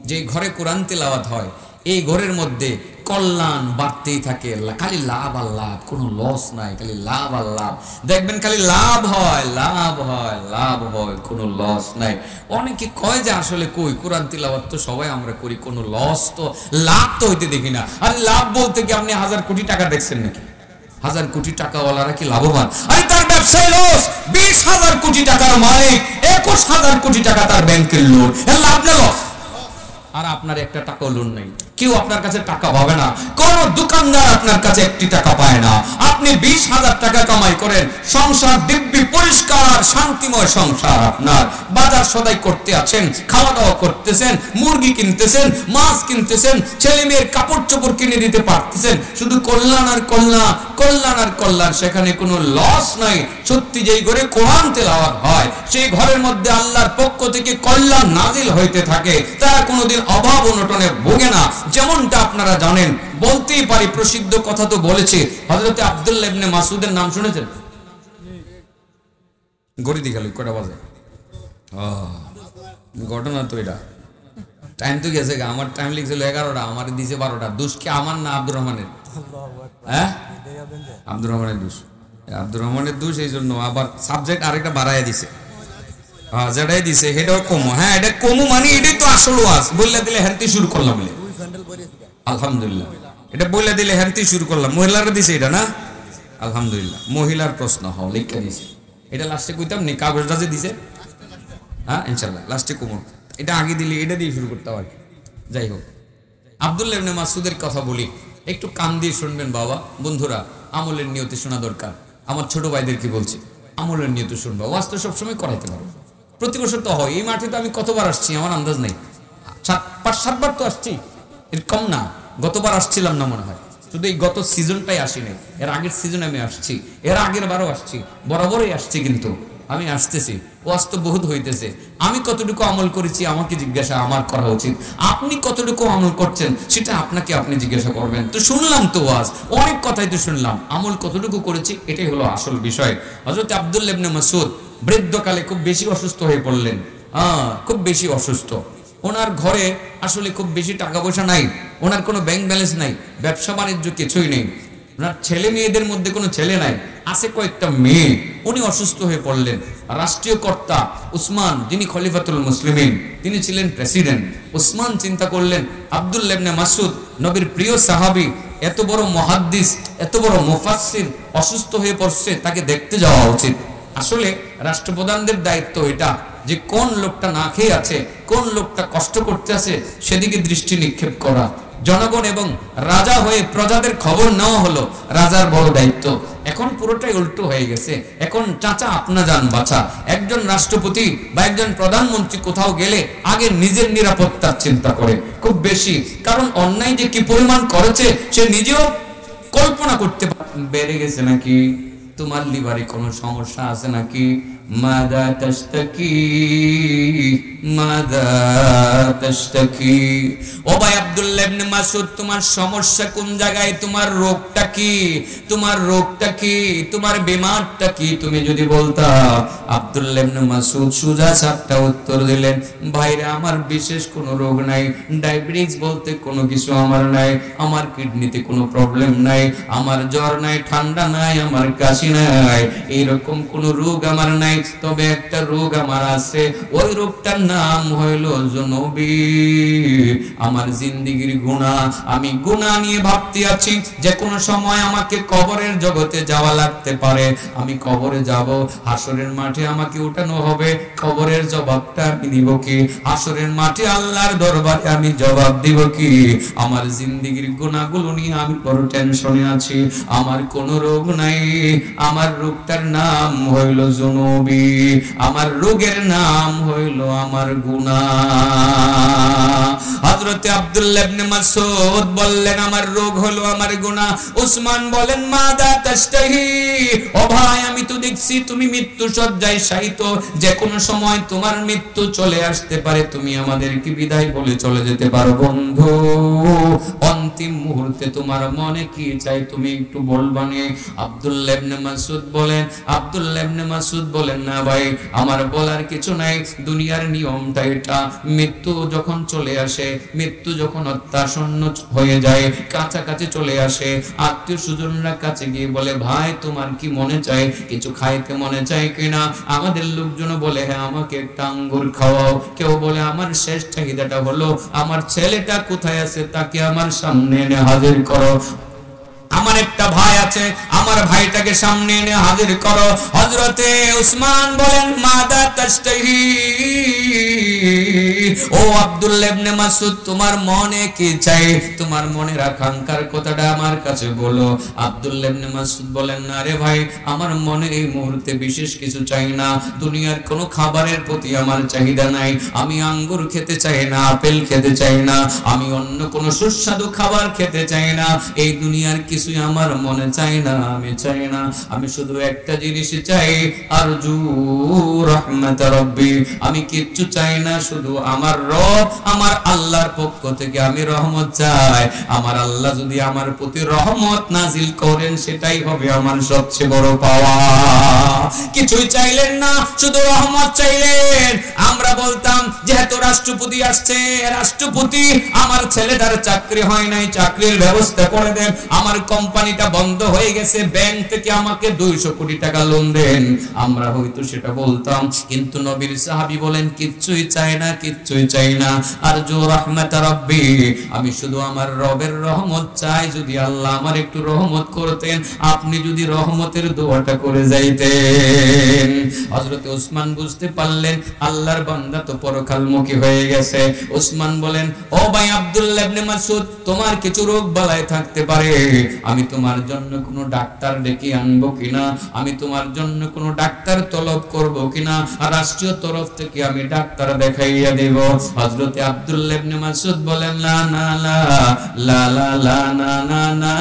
যে ঘরে কোরআন তেলাওয়াত হয়, এই ঘরের মধ্যে কল্যাণ বাড়তেই থাকে, খালি লাভ আর লাভ, কোনো লস নাই, খালি লাভ আর লাভ। দেখবেন খালি লাভ হয়, লাভ হয়, লাভ হয়, কোনো লস নাই। অনেকে কয় যে আসলে কই কোরআন তিলাওয়াত তো সবাই আমরা করি, কোনো লস তো, লাভ তো হইতে দেখি না। আর লাভ বলতে কি আপনি 1000 কোটি টাকা দেখছেন নাকি? 1000 কোটি টাকাওয়ালারা কি লাভবান? আরে তার ব্যবসায় লস। 20,000 কোটি টাকার মালিক, 21,000 কোটি টাকা তার ব্যাংকের লোন, এর লাভ না লস? আর আপনার একটা টাকাও লোন নাই, কেউ আপনার কাছে টাকা পাবে না, কোন দোকানদার আপনার কাছে 1 টাকা পায় না। আপনি 20,000 টাকা কামাই করেন, সংসার দিব্যি পরিষ্কার শান্তিময় সংসার আপনার। বাজার সদাই করতে আছেন, খাওয়া দাওয়া করতেছেন, মুরগি কিনতেছেন, মাছ কিনতেছেন, ছেলে মেয়ের কাপড় চোপড় কিনে দিতে পারতেছেন, শুধু কল্যাণ আর কল্যাণ, কল্যাণ আর কল্যাণ, সেখানে কোনো লস নাই। সত্যি যেই ঘরে কোরআন তেলাওয়াত হয়, সেই ঘরের মধ্যে আল্লাহর পক্ষ থেকে কল্যাণ নাজিল হইতে থাকে, তারা কোনোদিন অভাব অনটনে ভোগে না। যেমনটা আপনারা জানেন, বলতেই পারি, প্রসিদ্ধ কথা তো বলেছে, হযরত আব্দুল্লাহ ইবনে মাসউদের নাম শুনেছেন? গড়ি দিঘালি কটা বাজে? ঘটনা তো এটা, টাইম তো গেছে, আমার টাইম লিখছিল 11টা, আমার দিছে 12টা। দোষ কি আমার না আব্দুর রহমানের? হ্যাঁ, আব্দুর রহমানের দোষ, আব্দুর রহমানের দোষ। এই জন্য আবার সাবজেক্ট আরেকটা বাড়াইয়া দিছে, যেটাই দিছে সেটাও কমো। হ্যাঁ, এটা কমু মানে এটাই তো আসল ওয়াজ। বললে দিলে হ্যান্তি শুরু করলাম বলে, আলহামদুলিল্লাহ, এটা বললে দিলে হ্যান্তি শুরু করলাম। মহিলারা দিছে এটা না, আলহামদুলিল্লাহ। মহিলার প্রশ্ন হও লিখে দিছে, এটা লাস্টে কইতাম নি, কাগজটা যে দিছে, হ্যাঁ ইনশাল্লাহ লাস্টে কমো। এটা আগে দিলে এটা দিয়ে শুরু করতে হয়। যাই হোক, আব্দুল্লাহ ইবনে মাসউদের কথা বলি, একটু কান দিয়ে শুনবেন বাবা। বন্ধুরা, আমলের নিয়তে শোনা দরকার। আমার ছোট ভাইদেরকে বলছি, আমলের নিয়তে শুনবা। ওয়াজ তো সবসময় করাইতে পারো, প্রতি বছর তো হয়। এই মাঠে তো আমি কতবার আসছি আমার আন্দাজ নেই, 5-7 বার তো আসছি, এর কম না। গতবার আসছিলাম না মনে হয়, শুধু এই গত সিজনটাই আসি নাই, এর আগের সিজনে আমি আসছি, এর আগের বারও আসছি, বরাবরই আসছি। কিন্তু আমি আসতেছি, ওয়াজ তো বহুত হইতেছে। আমি কতটুকু আমল করেছি আমাকে জিজ্ঞাসা আমার করা উচিত। আপনি কতটুকু আমল করছেন সেটা আপনাকে আপনি জিজ্ঞাসা করবেন। তো শুনলাম তো ওয়াজ, অনেক কথাই তো শুনলাম, আমল কতটুকু করেছি এটাই হলো আসল বিষয়। হযরত আব্দুল্লাহ ইবনে মাসউদ বৃদ্ধকালে খুব বেশি অসুস্থ হয়ে পড়লেন, খুব বেশি অসুস্থ। ওনার ঘরে আসলে খুব বেশি টাকা পয়সা নাই, ওনার কোনো ব্যাংক ব্যালেন্স নাই, ব্যবসা বাণিজ্য কিছুই নেই, ওনার ছেলে মেয়েদের মধ্যে কোনো ছেলে নাই, আছে কয়েকটা মেয়ে। উনি অসুস্থ হয়ে পড়লেন। রাষ্ট্রীয় কর্তা উসমান, যিনি খলিফাতুল মুসলিমিন, তিনি ছিলেন প্রেসিডেন্ট। উসমান চিন্তা করলেন, আব্দুল্লাহ ইবনে মাসউদ নবীর প্রিয় সাহাবী, এত বড় মুহাদ্দিস, এত বড় মুফাসসির অসুস্থ হয়ে পড়ছে, তাকে দেখতে যাওয়া উচিত। আসলে রাষ্ট্রপ্রধানদের দায়িত্ব এটা, যে কোন লোকটা না খেয়ে আছে, কোন লোকটা কষ্ট করতে আছে, সেদিকে দৃষ্টি নিক্ষেপ করা। জনগণ এবং রাজা হয়ে প্রজাদের খবর নেওয়া হলো রাজার বড় দায়িত্ব। এখন পুরোটাই উল্টো হয়ে গেছে। এখন চাচা আপনা যান বাঁচা। একজন রাষ্ট্রপতি বা একজন প্রধানমন্ত্রী কোথাও গেলে আগে নিজের নিরাপত্তার চিন্তা করে খুব বেশি, কারণ অন্যায় যে কি পরিমাণ করেছে সে নিজেও কল্পনা করতে বেড়ে গেছে নাকি। তোমার লিভারে কোনো সমস্যা আছে নাকি? মাদা তাশতাকি, মাদা তাশতাকি। ও ভাই আব্দুল্লাহ ইবনে মাসউদ, তোমার সমস্যা কোন জায়গায়? তোমার রোগটা কি? তোমার রোগটা কি? তোমার বিমারটা কি? তুমি যদি বলতা। আব্দুল্লাহ ইবনে মাসউদ সুজা সাপটা উত্তর দিলেন, ভাইরা আমার বিশেষ কোনো রোগ নাই, ডায়াবেটিস বলতে কোনো কিছু আমার নাই, আমার কিডনিতে কোনো প্রবলেম নাই, আমার জ্বর নাই, ঠান্ডা নাই, আমার কাশি নাই, এইরকম কোনো রোগ আমার নাই। তবে একটা রোগ আমার আছে, ওই রোগটার নাম হইল জনবী। আমার জিন্দেগির গুনাহ, আমি গুনাহ নিয়ে ভাবতে আছি যে কোনো সময় আমাকে কবরের জগতে যাওয়া লাগতে পারে। আমি কবরে যাব, হাসরের মাঠে আমাকে উঠানো হবে, কবরের জবাবটা আমি দিব কি? হাসরের মাঠে আল্লাহর দরবারে আমি জবাব দিব কি? আমার জিন্দেগির গুনাহগুলো নিয়ে আমি বড় টেনশনে আছি। আমার কোনো রোগ নাই, আমার রোগটার নাম হইল জনবী, আমার রোগের নাম হইল আমার গুনাহ। হযরতে আব্দুল্লাহ ইবনে মাসউদ বললেন, আমার রোগ হলো আমার গুনাহ। উসমান বলেন, মাদা তাশতাহি, ও ভাই আমি তো দেখছি তুমি মৃত্যু শয্যায় শায়িত, যে কোনো সময় তোমার মৃত্যু চলে আসতে পারে, তুমি আমাদেরকে বিদায় বলে চলে যেতে পারো। বন্ধু, অন্তিম মুহূর্তে তোমার মনে কি চাই তুমি একটু বলবানি? আব্দুল্লাহ ইবনে মাসউদ বলেন, আব্দুল্লাহ ইবনে মাসউদ বলেন, না ভাই আমার বলার কিছু নাই, দুনিয়ার নিয়মটা এটা, মৃত্যু যখন চলে আসে, মৃত্যু যখন অত্যাসন্ন হয়ে যায়, কাছাকাছি চলে আসে, আত্মীয় স্বজনরা কাছে গিয়ে বলে, ভাই তোমার কি মনে চায়, কিছু খাইতে মনে চায় কিনা? আমাদের লোকজন বলে, হ্যাঁ আমাকে একটা আঙ্গুর খাওয়াও। কেউ বলে, আমার শেষ চাহিদাটা হলো আমার ছেলেটা কোথায় আছে তাকে আমার সামনে এনে হাজির করো। আমার একটা ভাই আছে, আমার ভাইটাকে সামনে এনে হাজির করো। হযরতে উসমান বলেন, মাদা তাশতাহি, ও আব্দুল্লাহ ইবনে মাসউদ তোমার মনে কি চাই? তোমার মনের আকাঙ্ক্ষার কথাটা আমার কাছে বলো। আব্দুল্লাহ ইবনে মাসউদ বলেন, না রে ভাই, আমার মনে এই মুহূর্তে বিশেষ কিছু চাই না, দুনিয়ার কোনো খাবারের প্রতি আমার চাহিদা নাই, আমি আঙ্গুর খেতে চাই না, আপেল খেতে চাই না, আমি অন্য কোনো সুস্বাদু খাবার খেতে চাই না, এই দুনিয়ার কিছুই আমার মনে চাই না, আমি চাই না, আমি শুধু একটা জিনিসই চাই, আরজু রাহমাত রাব্বি, আমি কিচ্ছু চাই না, শুধু আমার রব আমার আল্লাহর পক্ষ থেকে আমি রহমত চাই। আমার আল্লাহ যদি আমার প্রতি রহমত নাজিল করেন সেটাই হবে আমার সবচেয়ে বড় পাওয়া। কিছুই চাইলেন না, শুধু রহমত চাইলেন। আমরা বলতাম যেহেতু রাষ্ট্রপতি আসছে, রাষ্ট্রপতি আমার ছেলেটার চাকরি হয় নাই, চাকরির ব্যবস্থা করে দেন, আমার কোম্পানিটা বন্ধ হয়ে গেছে, ব্যাংক থেকে আমাকে 200 কোটি টাকা লোন দেন, আমরা হয়তো সেটা বলতাম। কিন্তু নবীর সাহাবী বলেন, কিচ্ছুই চাই না, কিচ্ছুই চাই না, আরজু রাহমাত রাব্বি, আমি শুধু আমার রবের রহমত চাই। যদি আল্লাহ আমার একটু রহমত করতেন, আপনি যদি রহমতের দোয়াটা করে যাইতেন। হযরত উসমান বুঝতে পারলেন আল্লাহর বান্দা তো পরকালমুখী হয়ে গেছে। উসমান বলেন, ও ভাই আব্দুল্লাহ ইবনে মাসউদ, তোমার কিছু রোগ বালাই থাকতে পারে, আমি তোমার জন্য কোনো ডাক্তার ডেকে আনবো কিনা, আমি তোমার জন্য কোনো ডাক্তার তলব করব কিনা, রাষ্ট্রীয় তরফ থেকে আমি ডাক্তার দেখাইয়া দেব। হযরত আব্দুল্লাহ ইবনে মাসউদ বলেন, না না লা লা লা লা না না না,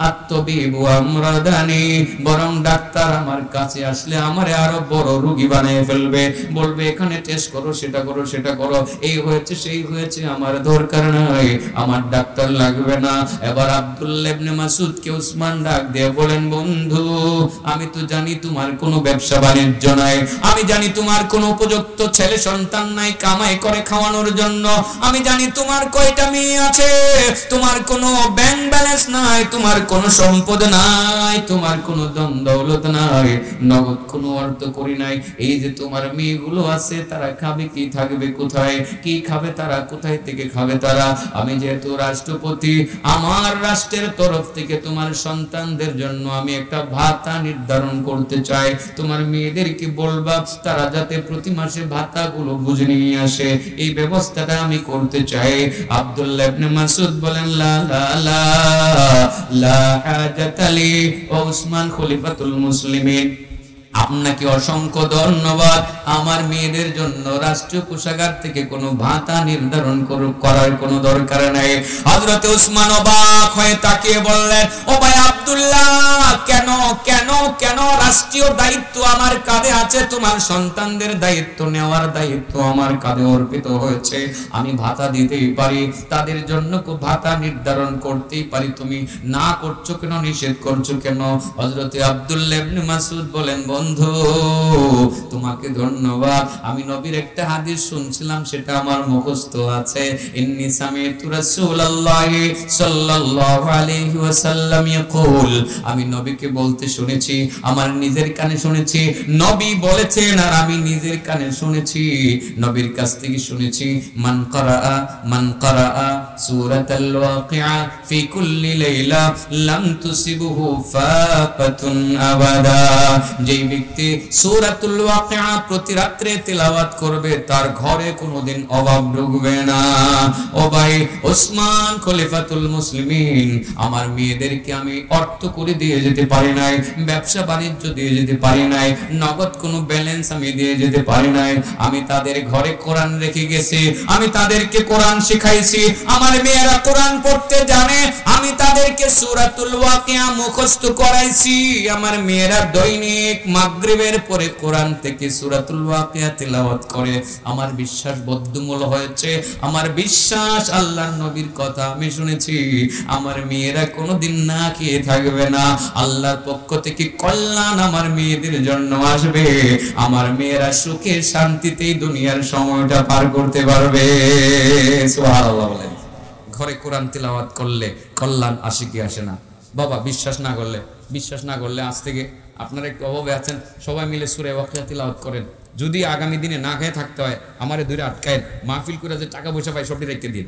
আত্তবিবু আমরাদানি, বরং ডাক্তার আমার কাছে আসলে আমারে আরো বড় রোগী বানিয়ে ফেলবে, বলবে এখানে টেস্ট করো, সেটা করো, সেটা করো, এই হয়েছে সেই হয়েছে, আমার দরকার নাই, আমার ডাক্তার লাগবে না। এবার আব্দুল্লাহ ইবনে মাসউদ কে উসমান ডাক দিয়ে বলেন, বন্ধু আমি তো জানি তোমার কোনো ব্যবসা বাণিজ্য নাই, আমি জানি তোমার কোনো উপযুক্ত ছেলে সন্তান নাই কামাই করে খাওয়ানোর জন্য, আমি জানি তোমার কয়টা মেয়ে আছে, তোমার কোনো ব্যাংক ব্যালেন্স নাই, তোমার কোনো সম্পদ নাই, তোমার কোনো ধন দৌলত নাই, নগদ কোনো অর্থ করি নাই, এই যে তোমার মেয়েগুলো আছে তারা খাবে কি, থাকবে কোথায়, কি খাবে তারা, কোথায় থেকে খাবে তারা, আমি যেহেতু রাষ্ট্রপতি, আমার রাষ্ট্রের তরফ থেকে তোমার সন্তানদের জন্য আমি একটা ভাতা নির্ধারণ করতে চাই, তোমার মেয়েদেরকে বলবা তারা যাতে প্রতি মাসে ভাতাগুলো বুঝে নিয়ে আসে, এই ব্যবস্থাটা আমি করতে চাই। আব্দুল্লাহ ইবনে মাসউদ বলেন, লা লা লা লা হাজাতা লি, ও উসমান খলিফাতুল মুসলিমিন, আপনাকে অসংখ্য ধন্যবাদ, আমার মেয়েদের জন্য রাষ্ট্রীয় কোষাগার থেকে কোনো ভাতা নির্ধারণ করার কোনো দরকার নাই। হযরত উসমান অবাক হয়ে তাকিয়ে বললেন, ও ভাই আব্দুল্লাহ, কেন কেন কেন রাষ্ট্রীয় দায়িত্ব আমার কাঁধে আছে, তোমার সন্তানদের দায়িত্ব নেওয়ার দায়িত্ব আমার কাঁধে অর্পিত হয়েছে। আমি ভাতা দিতেই পারি, তাদের জন্য ভাতা নির্ধারণ করতেই পারি, তুমি না করছো কেন, নিষেধ করছো কেন? হযরতে আব্দুল্লাহ ইবনে মাসউদ বলেন, বন্ধু তোমাকে ধন্যবাদ, আমি নবীর একটা হাদিস শুনছিলাম, সেটা আমার মুখস্থ আছে। ইন্নী সামি'তু রাসূলুল্লাহি সাল্লাল্লাহু আলাইহি ওয়াসাল্লাম ইয়াকুল, আমি নবীকে বলতে শুনেছি, আমার নিজের কানে শুনেছি, নবী বলেছেন আর আমি নিজের কানে শুনেছি, নবীর কাছ থেকে শুনেছি, মান কারাআ সূরাতাল ওয়াকিআ ফি কুল্লি লাইলা লাম তুসিবহু ফাকাতুন আবাদা, যেই ব্যক্তি সূরাতুল ওয়াকিআ প্রতি রাত্রে তেলাওয়াত করবে তার ঘরে কোনোদিন অভাব ঢুকবে না। ও ভাই ওসমান খলিফাতুল মুসলিমিন, আমার মেয়েদেরকে আমি অর্থ করে দিয়ে যেতে পারি নাই, ব্যবসা বাণিজ্য দিয়ে যেতে পারি নাই, নগদ কোনো ব্যালেন্স আমি দিয়ে যেতে পারি নাই, আমি তাদের ঘরে কোরআন রেখে গেছি, আমি তাদেরকে কোরআন শিখাইছি, আমার মেয়েরা কোরআন পড়তে জানে, আমি তাদেরকে সূরাতুল ওয়াকিয়া মুখস্থ করাইছি, আমার মেয়েরা দৈনিক মাগরিবের পরে কোরআন থেকে সূরাতুল ওয়াকিয়া তেলাওয়াত করে। আমার বিশ্বাস বদ্ধমূল হয়েছে, আমার বিশ্বাস আল্লাহর নবীর কথা আমি শুনেছি, আমার মেয়েরা কোনোদিন না খেয়ে থাকবে না, আল্লাহর পক্ষ থেকে কল্যাণ আমার মেয়েদের জন্য আসবে, আমার মেয়েরা সুখে শান্তিতেই দুনিয়ার সময়টা পার করতে পারবে। সুবহানাল্লাহ বলেন। ঘরে কোরআন তিলাওয়াত করলে কল্যাণ আসে কি আসে না? বাবা বিশ্বাস না করলে আজ থেকে আপনারা একটু অভাবে আছেন, সবাই মিলে সূরা ওয়াকিয়া তিলাওয়াত করেন। যদি আগামী দিনে না খেয়ে থাকতে হয়, আমারে দূরে আটকায়, মাহফিল করে যে টাকা পয়সা পাই সবটি রেখে দিন।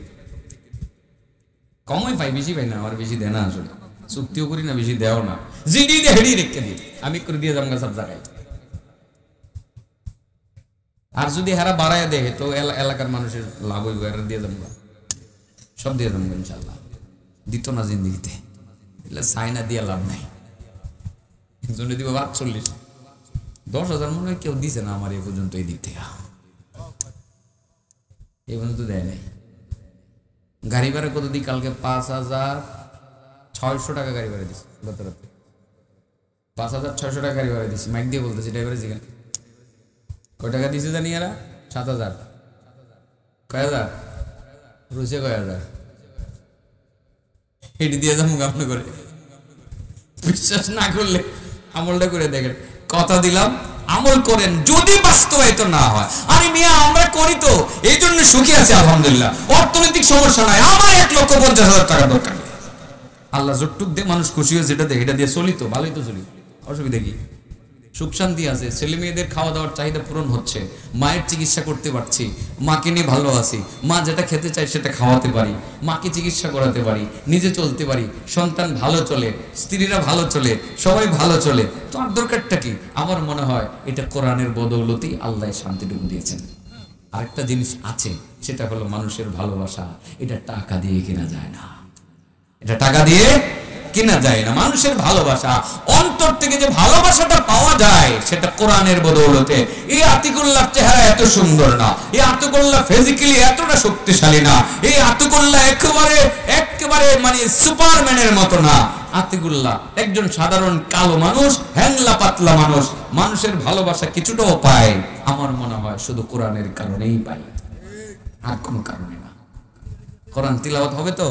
কমই পাই, বেশি পাই না, আমার বেশি দেয় না, আসলে চুক্তিও করি না, বেশি দেও না, জিডি দিয়ে হেডি রেখে দিন, আমি করে দিয়ে যাবো সব জায়গায়। আর যদি হারা বাড়ায় দেখে তো এলাকার মানুষের লাভ হইব, এরা দিয়ে যাবো, সব দিয়ে যাবো ইনশাল্লাহ। দিত না জিন্দিগিতে, চাইনা দিয়ে লাভ নাই। একজনে দিব ৪২, ১০,০০০ মনে হয় কেউ দিছে না আমার এ পর্যন্ত, এই দিক থেকে এই পর্যন্ত দেয় নাই। গাড়ি ভাড়া কত দিই? কালকে ৫,৬০০ টাকা গাড়ি ভাড়া দিচ্ছি, গত রাতে ৫,৬০০ টাকা গাড়ি ভাড়া দিচ্ছি, মাইক দিয়ে বলতেছি ড্রাইভারের জিজ্ঞাসা কয় টাকা দিছে জানি এরা? ৭,০০০। কয় হাজার রুচে, কয় হাজার এটি দিয়ে যাবো আপনি করে। বিশ্বাস না করলে আমলটা করে দেখেন, কথা দিলাম আমল করেন, যদি বাস্তবায়িত না হয়। আরে মিয়া আমরা করি তো এই জন্য সুখী আছে আলহামদুলিল্লাহ, অর্থনৈতিক সমস্যা নাই, আমার ১,৫০,০০০ টাকা দরকার নেই, আল্লাহ যতটুক দিয়ে মানুষ খুশি হয়েছে এটা দেখে, এটা দিয়ে চলি তো ভালোই তো চলি, অসুবিধা কি? সুখ শান্তি আছে, ছেলে মেয়েদের খাওয়া দাওয়ার চাহিদা পূরণ হচ্ছে, মায়ের চিকিৎসা করতে পারছি, মাকে নিয়ে ভালো আছি, মা যেটা খেতে চায় সেটা খাওয়াতে পারি, মাকে চিকিৎসা করাতে পারি, নিজে চলতে পারি, সন্তান ভালো চলে, স্ত্রীরা ভালো চলে, সবাই ভালো চলে, তো আর দরকারটা কি? আমার মনে হয় এটা কোরআনের বদৌলতেই আল্লাহ শান্তিটুকু দিয়েছেন। আরেকটা জিনিস আছে, সেটা হলো মানুষের ভালোবাসা, এটা টাকা দিয়ে কেনা যায় না, এটা টাকা দিয়ে কিনা যায় না। মানুষের ভালোবাসা, অন্তর থেকে যে ভালোবাসাটা পাওয়া যায় সেটা কোরআনের বদৌলতে। এই আতিকুল্লাহ চেহারা এত সুন্দর না, এই আতিকুল্লাহ ফিজিক্যালি এতটা শক্তিশালী না, এই আতিকুল্লাহ একেবারে মানে সুপারম্যানের মতো না। আতিকুল্লাহ একজন সাধারণ কালো মানুষ, হ্যাংলা পাতলা মানুষ, মানুষের ভালোবাসা কিছুটাও পায় আমার মনে হয় শুধু কোরআনের কারণেই পাই, আর কোনো কারণে না। কোরআন তিলাওয়াত হবে তো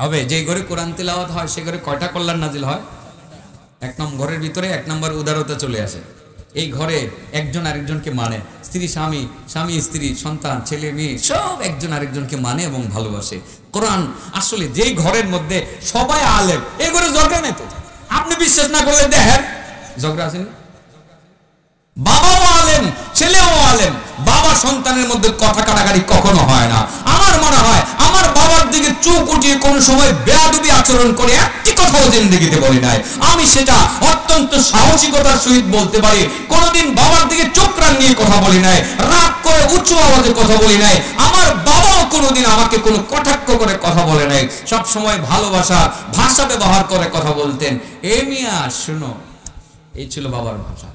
হবে, যে ঘরে কোরআন তিলাওয়াত হয় সে ঘরে কয়টা কল্যাণ নাজিল হয়? ১ নম্বর ঘরের ভিতরে ১ নম্বর উদারতা চলে আসে। এই ঘরে একজন আরেকজনকে মানে, স্ত্রী স্বামী, স্বামী স্ত্রী, সন্তান ছেলে মেয়ে সব একজন আরেকজনকে মানে এবং ভালোবাসে। কোরআন আসলে যেই ঘরের মধ্যে সবাই আলেম, এই ঘরে ঝগড়া নেই তো। আপনি বিশ্বাস না করলে দেখেন, ঝগড়া আসেনি? বাবাও আলেম, ছেলেও আলেম, বাবা সন্তানের মধ্যে কথা কাটাকাটি কখনো হয় না। আমার মনে হয় আমার বাবার দিকে চোখ উঠিয়ে কোন সময় বেয়াদবি আচরণ করে একটি কথাও জিন্দেগিতে বলি নাই। আমি সেটা অত্যন্ত সাহসিকতার সহিত বলতে পারি, কোনোদিন বাবার দিকে চোখ রাঙিয়ে কথা বলি নাই, রাগ করে উচ্চ আওয়াজে কথা বলি নাই। আমার বাবাও কোনোদিন আমাকে কোনো কটাক্ষ করে কথা বলে নাই, সব সময় ভালোবাসা ভাষা ব্যবহার করে কথা বলতেন। এ মিয়া শুনো, এই ছিল বাবার ভাষা।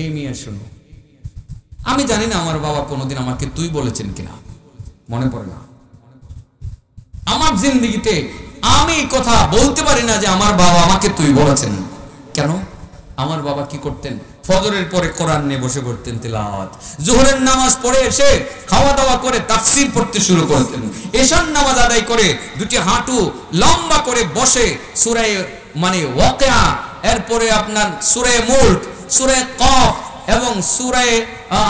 এই মিয়া শুনো, আমি জানি না আমার বাবা কোনোদিন আমাকে তুই বলেছেন কিনা, মনে পড়ে না। আমার জিন্দেগিতে আমি কথা বলতে পারি না যে আমার বাবা আমাকে তুই বলেছেন। কেন? আমার বাবা কি করতেন, ফজরের পরে কোরআন নিয়ে বসে পড়তেন তিলাওয়াত, জোহরের নামাজ পড়ে এসে খাওয়া দাওয়া করে তাফসীর পড়তে শুরু করতেন, এশার নামাজ আদায় করে দুটি হাঁটু লম্বা করে বসে সূরা মানে ওয়াকিয়া, এরপরে আপনার সূরা মুলক, সূরা কফ এবং সূরা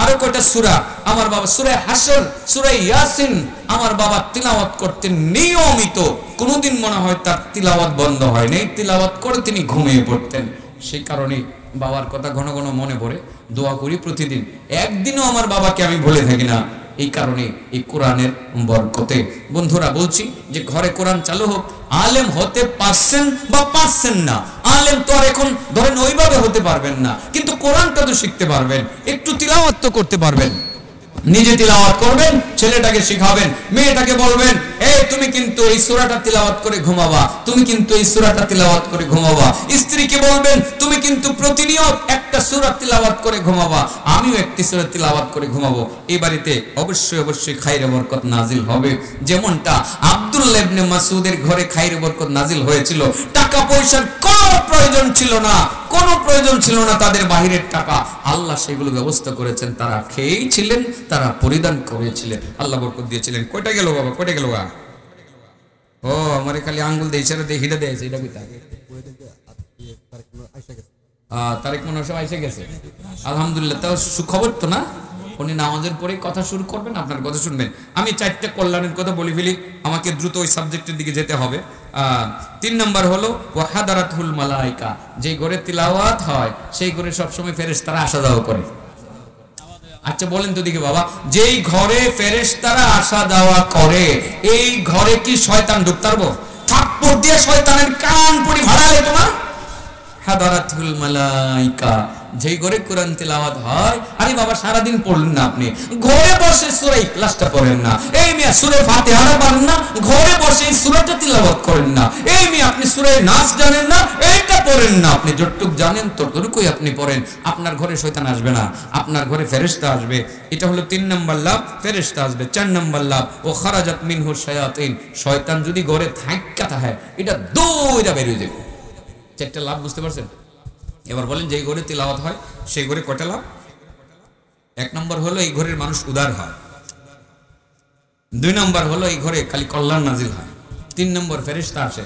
আরো কয়টা সূরা আমার বাবা, সূরা হাসর, সূরা ইয়াসিন আমার বাবা তিলাওয়াত করতেন নিয়মিত। কোনোদিন মনে হয় তার তিলাওয়াত বন্ধ হয়নি, তিলাওয়াত করে তিনি ঘুমিয়ে পড়তেন। সেই কারণে বাবার কথা ঘন ঘন মনে পড়ে, দোয়া করি প্রতিদিন, একদিনও আমার বাবাকে আমি ভুলে থাকি না। এই কারণে এই কোরআনের বরকতে বন্ধুরা বলছি যে ঘরে কোরআন চালু হোক। আলেম হতে পারছেন বা পারছেন না, আলেম তো আর এখন ধরেন ওইভাবে হতে পারবেন না, কিন্তু কোরআনটা তো শিখতে পারবেন, একটু তিলাওয়াত তো করতে পারবেন। নিজে তিলাওয়াত করবেন, ছেলেটাকে শিখাবেন, মেয়েটাকে বলবেন এই তুমি কিন্তু এই সূরাটা তিলাওয়াত করে ঘুমাবা, তুমি কিন্তু এই সূরাটা তিলাওয়াত করে ঘুমাবা। স্ত্রীকে বলবেন তুমি কিন্তু প্রতিনিয়ত একটা সূরা তিলাওয়াত করে ঘুমাবা, আমিও একটি সূরা তিলাওয়াত করে ঘুমাবো। এই বাড়িতে অবশ্যই অবশ্যই খাইরে বরকত নাজিল হবে, যেমনটা আব্দুল্লাহ ইবনে মাসউদের ঘরে খাইরে বরকত নাজিল হয়েছিল। টাকা পয়সার কোনো প্রয়োজন ছিল না, কোনো প্রয়োজন ছিল না তাদের বাহিরের টাকা, আল্লাহ সেগুলো ব্যবস্থা করেছেন। তারা খেয়েই ছিলেন, তারা পরিধান করেছিলেন, আল্লাহ বরকত দিয়েছিলেন। কয়টা গেল বাবা, কয়টা গেল গা? ও আমারে খালি আঙ্গুল দিয়ে ইশারা দিয়ে হিটা দিয়েছে, এটা কইতা তারেক মনোহর সাহেব আইসা গেছে, আলহামদুলিল্লাহ। তাও সুখবর তো না, উনি নামাজের পরে কথা শুরু করবেন, আপনার কথা শুনবেন। আমি 4টা কল্যাণের কথা বলে ফেলি, আমাকে দ্রুত ওই সাবজেক্টের দিকে যেতে হবে। 3 নম্বর হলো ওয়াহাদারাতুল মালাইকা, যে ঘরে তিলাওয়াত হয় সেই ঘরে সবসময় ফেরেশতারা আসা যাওয়া করে। আচ্ছা বলেন তো দিকে বাবা, যেই ঘরে ফেরেশতারা আসা যাওয়া করে এই ঘরে কি শয়তান ঢুকতে পারবো? থাপ্পড় দিয়ে শয়তানের কান পুরি ভাড়া লেতো না? হাদারাতুল মালাইকা, যেই ঘরে কোরআন তিলাওয়াত হয়। আরে বাবা সারাদিন পড়লেন না আপনি, ঘরে বসে সূরা ইখলাসটা পড়েন না, এই মিয়া সূরা ফাতিহাটা পারেন না, ঘরে বসে এই সূরাটা তিলাওয়াত করেন না, এই মিয়া আপনি সূরা নাস জানেন না, এইটা পড়েন না। আপনি যতটুক জানেন ততটুকুই আপনি পড়েন, আপনার ঘরে শয়তান আসবে না, আপনার ঘরে ফেরেশতা আসবে। এটা হলো 3 নম্বর লাভ, ফেরেশতা আসবে। 4 নম্বর লাভ ও খারাজাত মিনহু শায়াতিন, শয়তান যদি ঘরে থাইক্কা থাকে এটা দৌড়া বের হয়ে যাবে। 4টা লাভ বুঝতে পারছেন? এবার বলেন যেই ঘরে তিলাওয়াত হয় সেই ঘরে কয়টা লাভ? 1 নম্বর হলো এই ঘরের মানুষ উদার হয়, 2 নম্বর হলো এই ঘরে খালি কল্যাণ নাজিল হয়, 3 নম্বর ফেরেশতা আসে,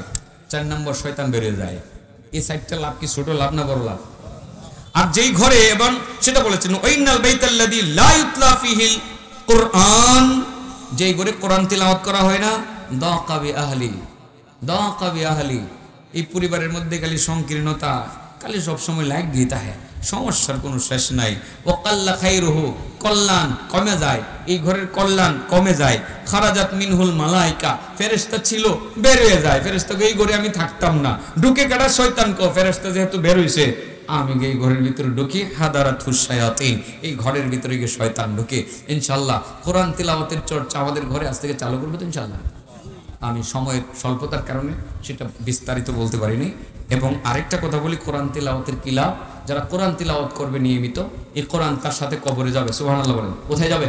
4 নম্বর শয়তান বেরিয়ে যায়। এই 4টা লাভ কি ছোট লাভ না বড় লাভ? আর যেই ঘরে, এবং সেটা বলেছেন ওয়াইনাল বাইতাল্লাযী লা ইউতলা ফীহিল কুরআন, যেই ঘরে কোরআন তিলাওয়াত করা হয় না, দাকা বিআহলি, দাকা বিআহলি, এই পরিবারের মধ্যে খালি সংকীর্ণতা, খালি সবসময় লাগিয়ে থাকে, সমস্যার কোনো শেষ নাই। ওয়াকাল্লা খাইরুহু, কল্যাণ কমে যায়, এই ঘরের কল্যাণ কমে যায়। খারাজাত মিনহুল মালাইকা, ফেরেশতা ছিল বের হয়ে যায়, ফেরেশতাকে এই ঘরে আমি থাকতাম না, ঢুকে কাটা শয়তান কো, ফেরেশতা যেহেতু বের হইছে আমি এই ঘরের ভিতরে ঢুকি, হাদারাতুশ শায়াতিন, এই ঘরের ভিতরে গিয়ে শয়তান ঢুকে। ইনশাআল্লাহ কোরআন তিলাওয়াতের চর্চা আমাদের ঘরে আজ থেকে চালু করবো তো ইনশাআল্লাহ। আমি সময়ের স্বল্পতার কারণে সেটা বিস্তারিত বলতে পারিনি। এবং আরেকটা কথা বলি, কোরআন তিলাওয়াতের কি লাভ? যারা কোরআন তিলাওয়াত করবে নিয়মিত, এই কোরআন তার সাথে কবরে যাবে। সুবহানাল্লাহ বলেন। কোথায় যাবে?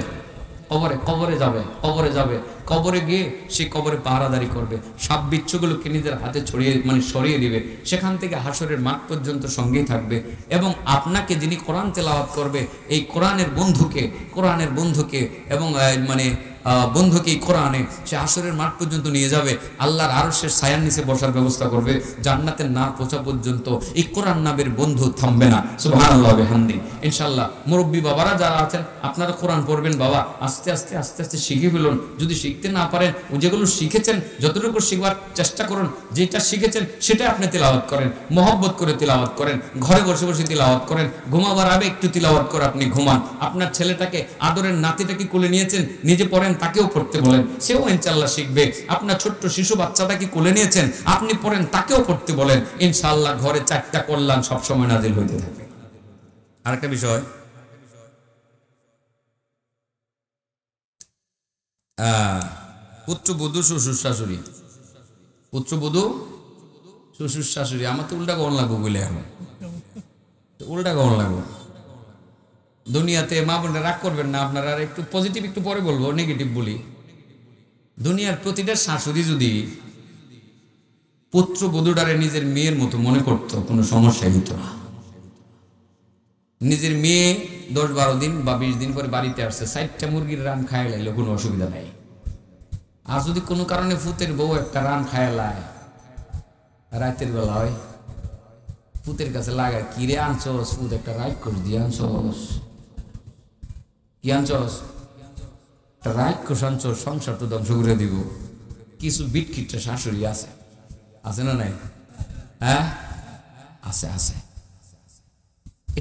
কবরে, কবরে যাবে, কবরে যাবে, কবরে গিয়ে সে কবরে পাহারাদারি করবে, সাপ বিচ্ছুগুলোকে নিজের হাতে ছড়িয়ে সরিয়ে দিবে, সেখান থেকে হাসরের মাঠ পর্যন্ত সঙ্গেই থাকবে। এবং আপনাকে যিনি কোরআন তেলাওয়াত করবে, এই কোরআনের বন্ধুকে এবং বন্ধুকে কোরআনে সে হাসরের মাঠ পর্যন্ত নিয়ে যাবে, আল্লাহর আরশের ছায়ার নিচে বসার ব্যবস্থা করবে, জান্নাতে না পৌঁছা পর্যন্ত এই কোরআন নামের বন্ধু থামবে না। সুবহানাল্লাহ বিহামদি। ইনশাআল্লাহ মুরব্বী বাবারা যারা আছেন আপনারা কোরআন পড়বেন বাবা, আস্তে আস্তে আস্তে আস্তে শিখে ফেলুন। যদি শিখতে না পারেন, যেগুলো শিখেছেন যতটুকু শিখবার চেষ্টা করুন, যেটা শিখেছেন সেটা আপনি তিলাওয়াত করেন, মহব্বত করে তিলাওয়াত করেন, ঘরে বসে বসে তিলাওয়াত করেন, ঘুমাবার আগে একটু তিলাওয়াত করে আপনি ঘুমান। আপনার ছেলেটাকে, আদরের নাতিটাকে কোলে নিয়েছেন, নিজে পড়েন, তাকেও পড়তে বলেন, সেও ইনশাআল্লাহ শিখবে। আপনার ছোট্ট শিশু বাচ্চাটাকে কোলে নিয়েছেন, আপনি পড়েন, তাকেও পড়তে বলেন, ইনশাআল্লাহ ঘরে 4টা কল্যাণ সবসময় নাজিল হইতে থাকবে। আরেকটা বিষয়, পুত্রবধূ শ্বশুর শাশুড়ি, পুত্রবধূ শ্বশুর শাশুড়ি, আমার তো উল্টা গণ লাগবো বলে, এখন উল্টা গণ লাগবো। দুনিয়াতে মা বোনরা রাগ করবেন না আপনারা, আর একটু পজিটিভ একটু পরে বলবো, নেগেটিভ বলি। দুনিয়ার প্রতিটা শাশুড়ি যদি পুত্রবধূটারে নিজের মেয়ের মতো মনে করতো, কোনো সমস্যা হইতো না। নিজের মেয়ে 10-12 দিন বা 20 দিন পরে বাড়িতে আসছে, 60টা মুরগির রান খায় লাইলো, কোনো অসুবিধা নাই। আর যদি কোনো কারণে ফুতের বউ একটা রান খায় লায়, রাতের বেলা হয়, ফুতের কাছে লাগায়, কিরে আনছস? ফুত একটা রাইট করে দিয়ে আনছস, কি আনছস? একটা রাইট করে আনছস, সংসার তো ধ্বংস করে দিব। কিছু বিটকিটটা শাশুড়ি আছে, আছে না নাই? হ্যাঁ আছে, আছে।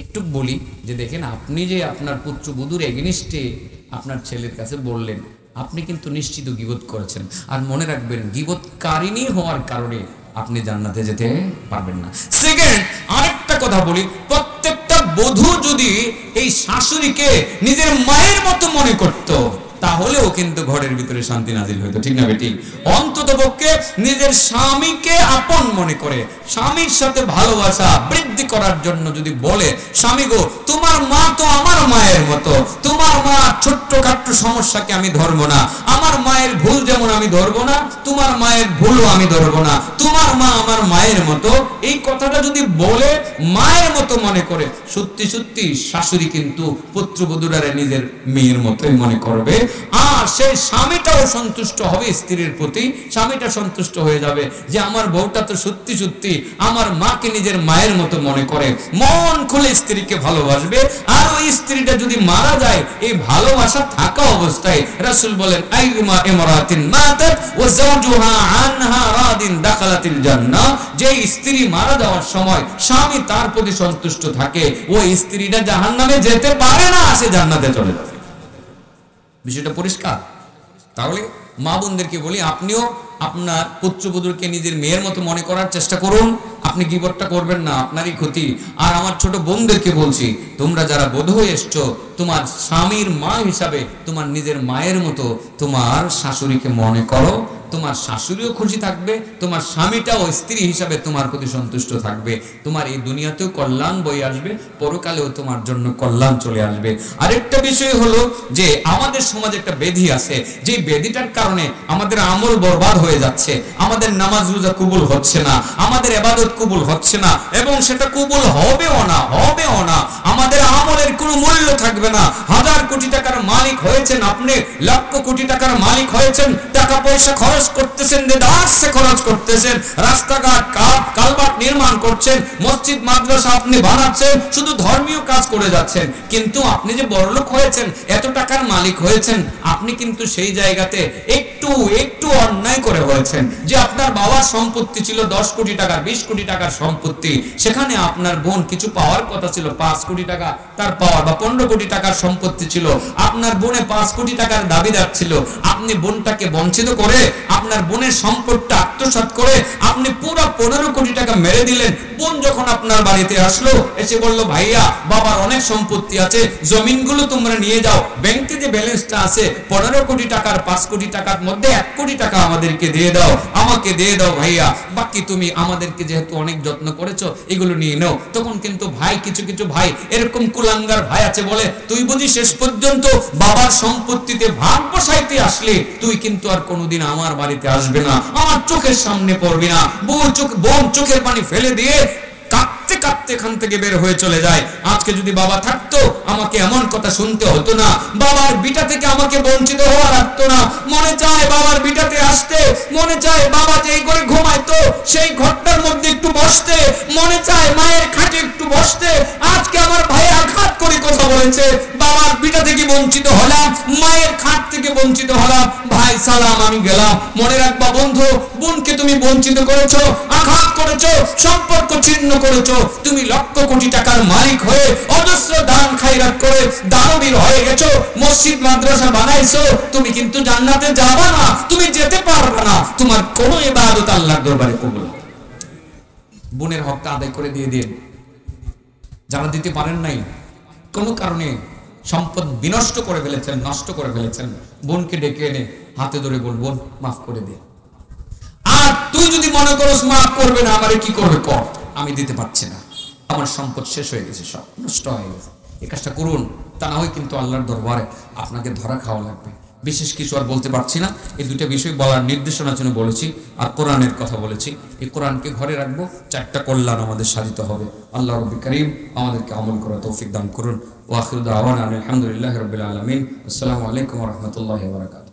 একটু বলি যে দেখেন, আপনি যে আপনার পুত্রবধূর এগেনিস্টে আপনার ছেলের কাছে বললেন, আপনি কিন্তু নিশ্চিত গীবত করেছেন। আর মনে রাখবেন, গীবতকারিনী হওয়ার কারণে আপনি জান্নাতে যেতে পারবেন না। সেকেন্ড, আরেকটা কথা বলি, প্রত্যেকটা বধূ যদি এই শাশুড়িকে নিজের মায়ের মতো মনে করত, তাহলেও কিন্তু ঘরের ভিতরে শান্তি নাজিল হইতো, ঠিক না বেটি? অন্তত পক্ষে নিজের স্বামীকে আপন মনে করে স্বামীর সাথে ভালোবাসা বৃদ্ধি করার জন্য যদি বলে, স্বামী গো, তোমার মা তো আমার মায়ের মতো, তোমার মা ছোট্টখাট্ট সমস্যাকে আমি ধরবো না, আমার মায়ের ভুল যেমন আমি ধরবো না, তোমার মায়ের ভুলও আমি ধরবো না, তোমার মা আমার মায়ের মতো, এই কথাটা যদি বলে মায়ের মতো মনে করে, সত্যি সত্যি শাশুড়ি কিন্তু পুত্রবধূরারে নিজের মেয়ের মতোই মনে করবে। আর সেই স্বামীটাও সন্তুষ্ট হবে স্ত্রীর প্রতি, স্বামীটা সন্তুষ্ট হয়ে যাবে যে আমার বউটা তো সত্যি সত্যি আমার মাকে নিজের মায়ের মতো মনে করে, মন খুলে স্ত্রীকে ভালোবাসবে। আর ওই স্ত্রীটা যদি মারা যায়, এই ভালোবাসা থাকা অবস্থায় রাসূল বলেন, আইয়ুমা ইমরাতিন মাতাত ওয়া যাওজুহা আনহা রাদিন দাখালাতিল জান্নাহ, যে স্ত্রী মারা যাওয়ার সময় স্বামী তার প্রতি সন্তুষ্ট থাকে, ওই স্ত্রীটা জাহান্নামে যেতে পারে না, সে জান্নাতে চলে যাবে। বিষয়টা পরিষ্কার? তাহলে মা বোনদেরকে বলি, আপনিও আপনার পুত্রবধূকে নিজের মেয়ের মতো মনে করার চেষ্টা করুন। আপনি গীবতটা করবেন না, আপনারই ক্ষতি। আর আমার ছোট বোনদেরকে বলছি, তোমরা যারা বধূ হয়ে এসছো, তোমার স্বামীর মা হিসাবে তোমার নিজের মায়ের মতো তোমার শাশুড়িকে মনে করো, তোমার শাশুড়িও খুশি থাকবে, তোমার স্বামীটাও স্ত্রী হিসাবে তোমার প্রতি সন্তুষ্ট থাকবে। তোমার এই দুনিয়াতেও কল্যাণ বয়ে আসবে, পরকালেও তোমার জন্য কল্যাণ চলে আসবে। আরেকটা বিষয় হলো যে আমাদের সমাজে একটা ব্যাধি আছে, যে ব্যাধিটার কারণে আমাদের আমল বরবাদ হয়ে যাচ্ছে, আমাদের নামাজ রোজা কবুল হচ্ছে না, আমাদের ইবাদত কবুল হচ্ছে না, এবং সেটা কবুল হবেও না, হবেও না। আমাদের আমলের কোনো মূল্য থাকবে না। 1000 কোটি টাকার মালিক হয়েছেন আপনি, লক্ষ কোটি টাকার মালিক হয়েছেন, টাকা পয়সা খরচ করতেছেন, দেদারসে খরচ করতেছেন, রাস্তাঘাট কালভার্ট নির্মাণ করছেন, মসজিদ মাদ্রাসা আপনি বানাচ্ছেন, শুধু ধর্মীয় কাজ করে যাচ্ছেন। কিন্তু আপনি যে বড়লোক হয়েছেন, এত টাকার মালিক হয়েছেন, আপনি কিন্তু সেই জায়গাতে একটু অন্যায় করে হয়েছেন। যে আপনার বাবার সম্পত্তি ছিল 10 কোটি টাকার, 20 কোটি টাকার সম্পত্তি, সেখানে আপনার বোন কিছু পাওয়ার কথা ছিল, 5 কোটি টাকা তার পাওয়ার, বা 15 কোটি টাকার সম্পত্তি ছিল, আপনার বোনে 5 কোটি টাকার দাবিদার ছিল। আপনি বোনটাকে বঞ্চিত করে, আপনার বোনের সম্পদটা আত্মসাৎ করে আপনি পুরো 15 কোটি টাকা মেরে দিলেন। বোন যখন আপনার বাড়িতে আসলো, এসে বলল, ভাইয়া বাবার অনেক সম্পত্তি আছে, জমিনগুলো তোমরা নিয়ে যাও, ব্যাংকে যে ব্যালেন্সটা আছে 15 কোটি টাকার, 5 কোটি টাকার মধ্যে 1 কোটি টাকা আমাদেরকে দিয়ে দাও, আমাকে দিয়ে দাও ভাইয়া, বাকি তুমি আমাদেরকে যেহেতু অনেক যত্ন করেছো, এগুলো নিয়ে নাও। তখন কিন্তু ভাই, কিছু কিছু ভাই এরকম কুলাঙ্গার ভাই আছে, বলে, তুই বুঝি শেষ পর্যন্ত বাবার সম্পত্তিতে ভাগ বসাইতে আসলে, তুই কিন্তু আর কোনোদিন আমার বাড়িতে আসবে না, আমার চোখের সামনে পড়বি না। বোন চোখের পানি ফেলে দিয়ে কাঁদতে কাঁদতে এখান থেকে বের হয়ে চলে যায়। আজকে যদি বাবা থাকতো, আমাকে এমন কথা শুনতে হতো না, বাবার বিটা থেকে আমাকে বঞ্চিত হওয়া লাগতো না। মনে চায় বাবার বিটাতে আসতে, মনে চায় বাবা যেই করে ঘুমাইতো সেই ঘরটার মধ্যে একটু বসতে, মনে চায় মায়ের খাটে একটু বসতে। আজকে আমার ভাই আঘাত করে কথা বলেছে, বাবার বিটা থেকে বঞ্চিত হলাম, মায়ের খাট থেকে বঞ্চিত হলাম, ভাই সালাম, আমি গেলাম। মনে রাখবা বন্ধু, বোনকে তুমি বঞ্চিত করেছো, আঘাত করেছো, সম্পর্ক ছিন্ন করেছো। তুমি লক্ষ কোটি টাকার মালিক হয়ে অজস্র দান খায়রাত করে দানবীর হয়ে গেছো, মসজিদ মাদ্রাসা বানাইছো, তুমি কিন্তু জান্নাতে যাবে না, তুমি যেতে পারবে না, তোমার কোনো ইবাদত আল্লাহর দরবারে কবুল হবে না। বোনের হকটা আদায় করে দিয়ে দিন। যারা দিতে পারেন নাই, কোনো কারণে সম্পদ বিনষ্ট করে ফেলেছেন, নষ্ট করে ফেলেছেন, বোনকে ডেকে এনে হাতে ধরে বলবো, মাফ করে দে। আর তুই যদি মনে করস মাফ করবে না, আমারে কি করবে কর, আমি দিতে পারছি না, আমার সম্পদ শেষ হয়ে গেছে, সব নষ্ট হয়ে গেছে, এই কাজটা করুন। তা না হয় কিন্তু আল্লাহর দরবারে আপনাকে ধরা খাওয়া লাগবে। বিশেষ কিছু আর বলতে পারছি না। এই দুটো বিষয় বলার নির্দেশনার জন্য বলেছি, আর কোরআনের কথা বলেছি। এই কোরআনকে ঘরে রাখবো, 4টা কল্যাণ আমাদের সাধিত হবে। আল্লাহ রাব্বুল কারীম আমাদেরকে আমল করার তৌফিক দান করুন। ওয়া আখিরু দাওয়ানা আলহামদুলিল্লাহি রাব্বিল আলামিন। আসসালামু আলাইকুম ওয়া রাহমাতুল্লাহি ওয়া বারাকাতুহু।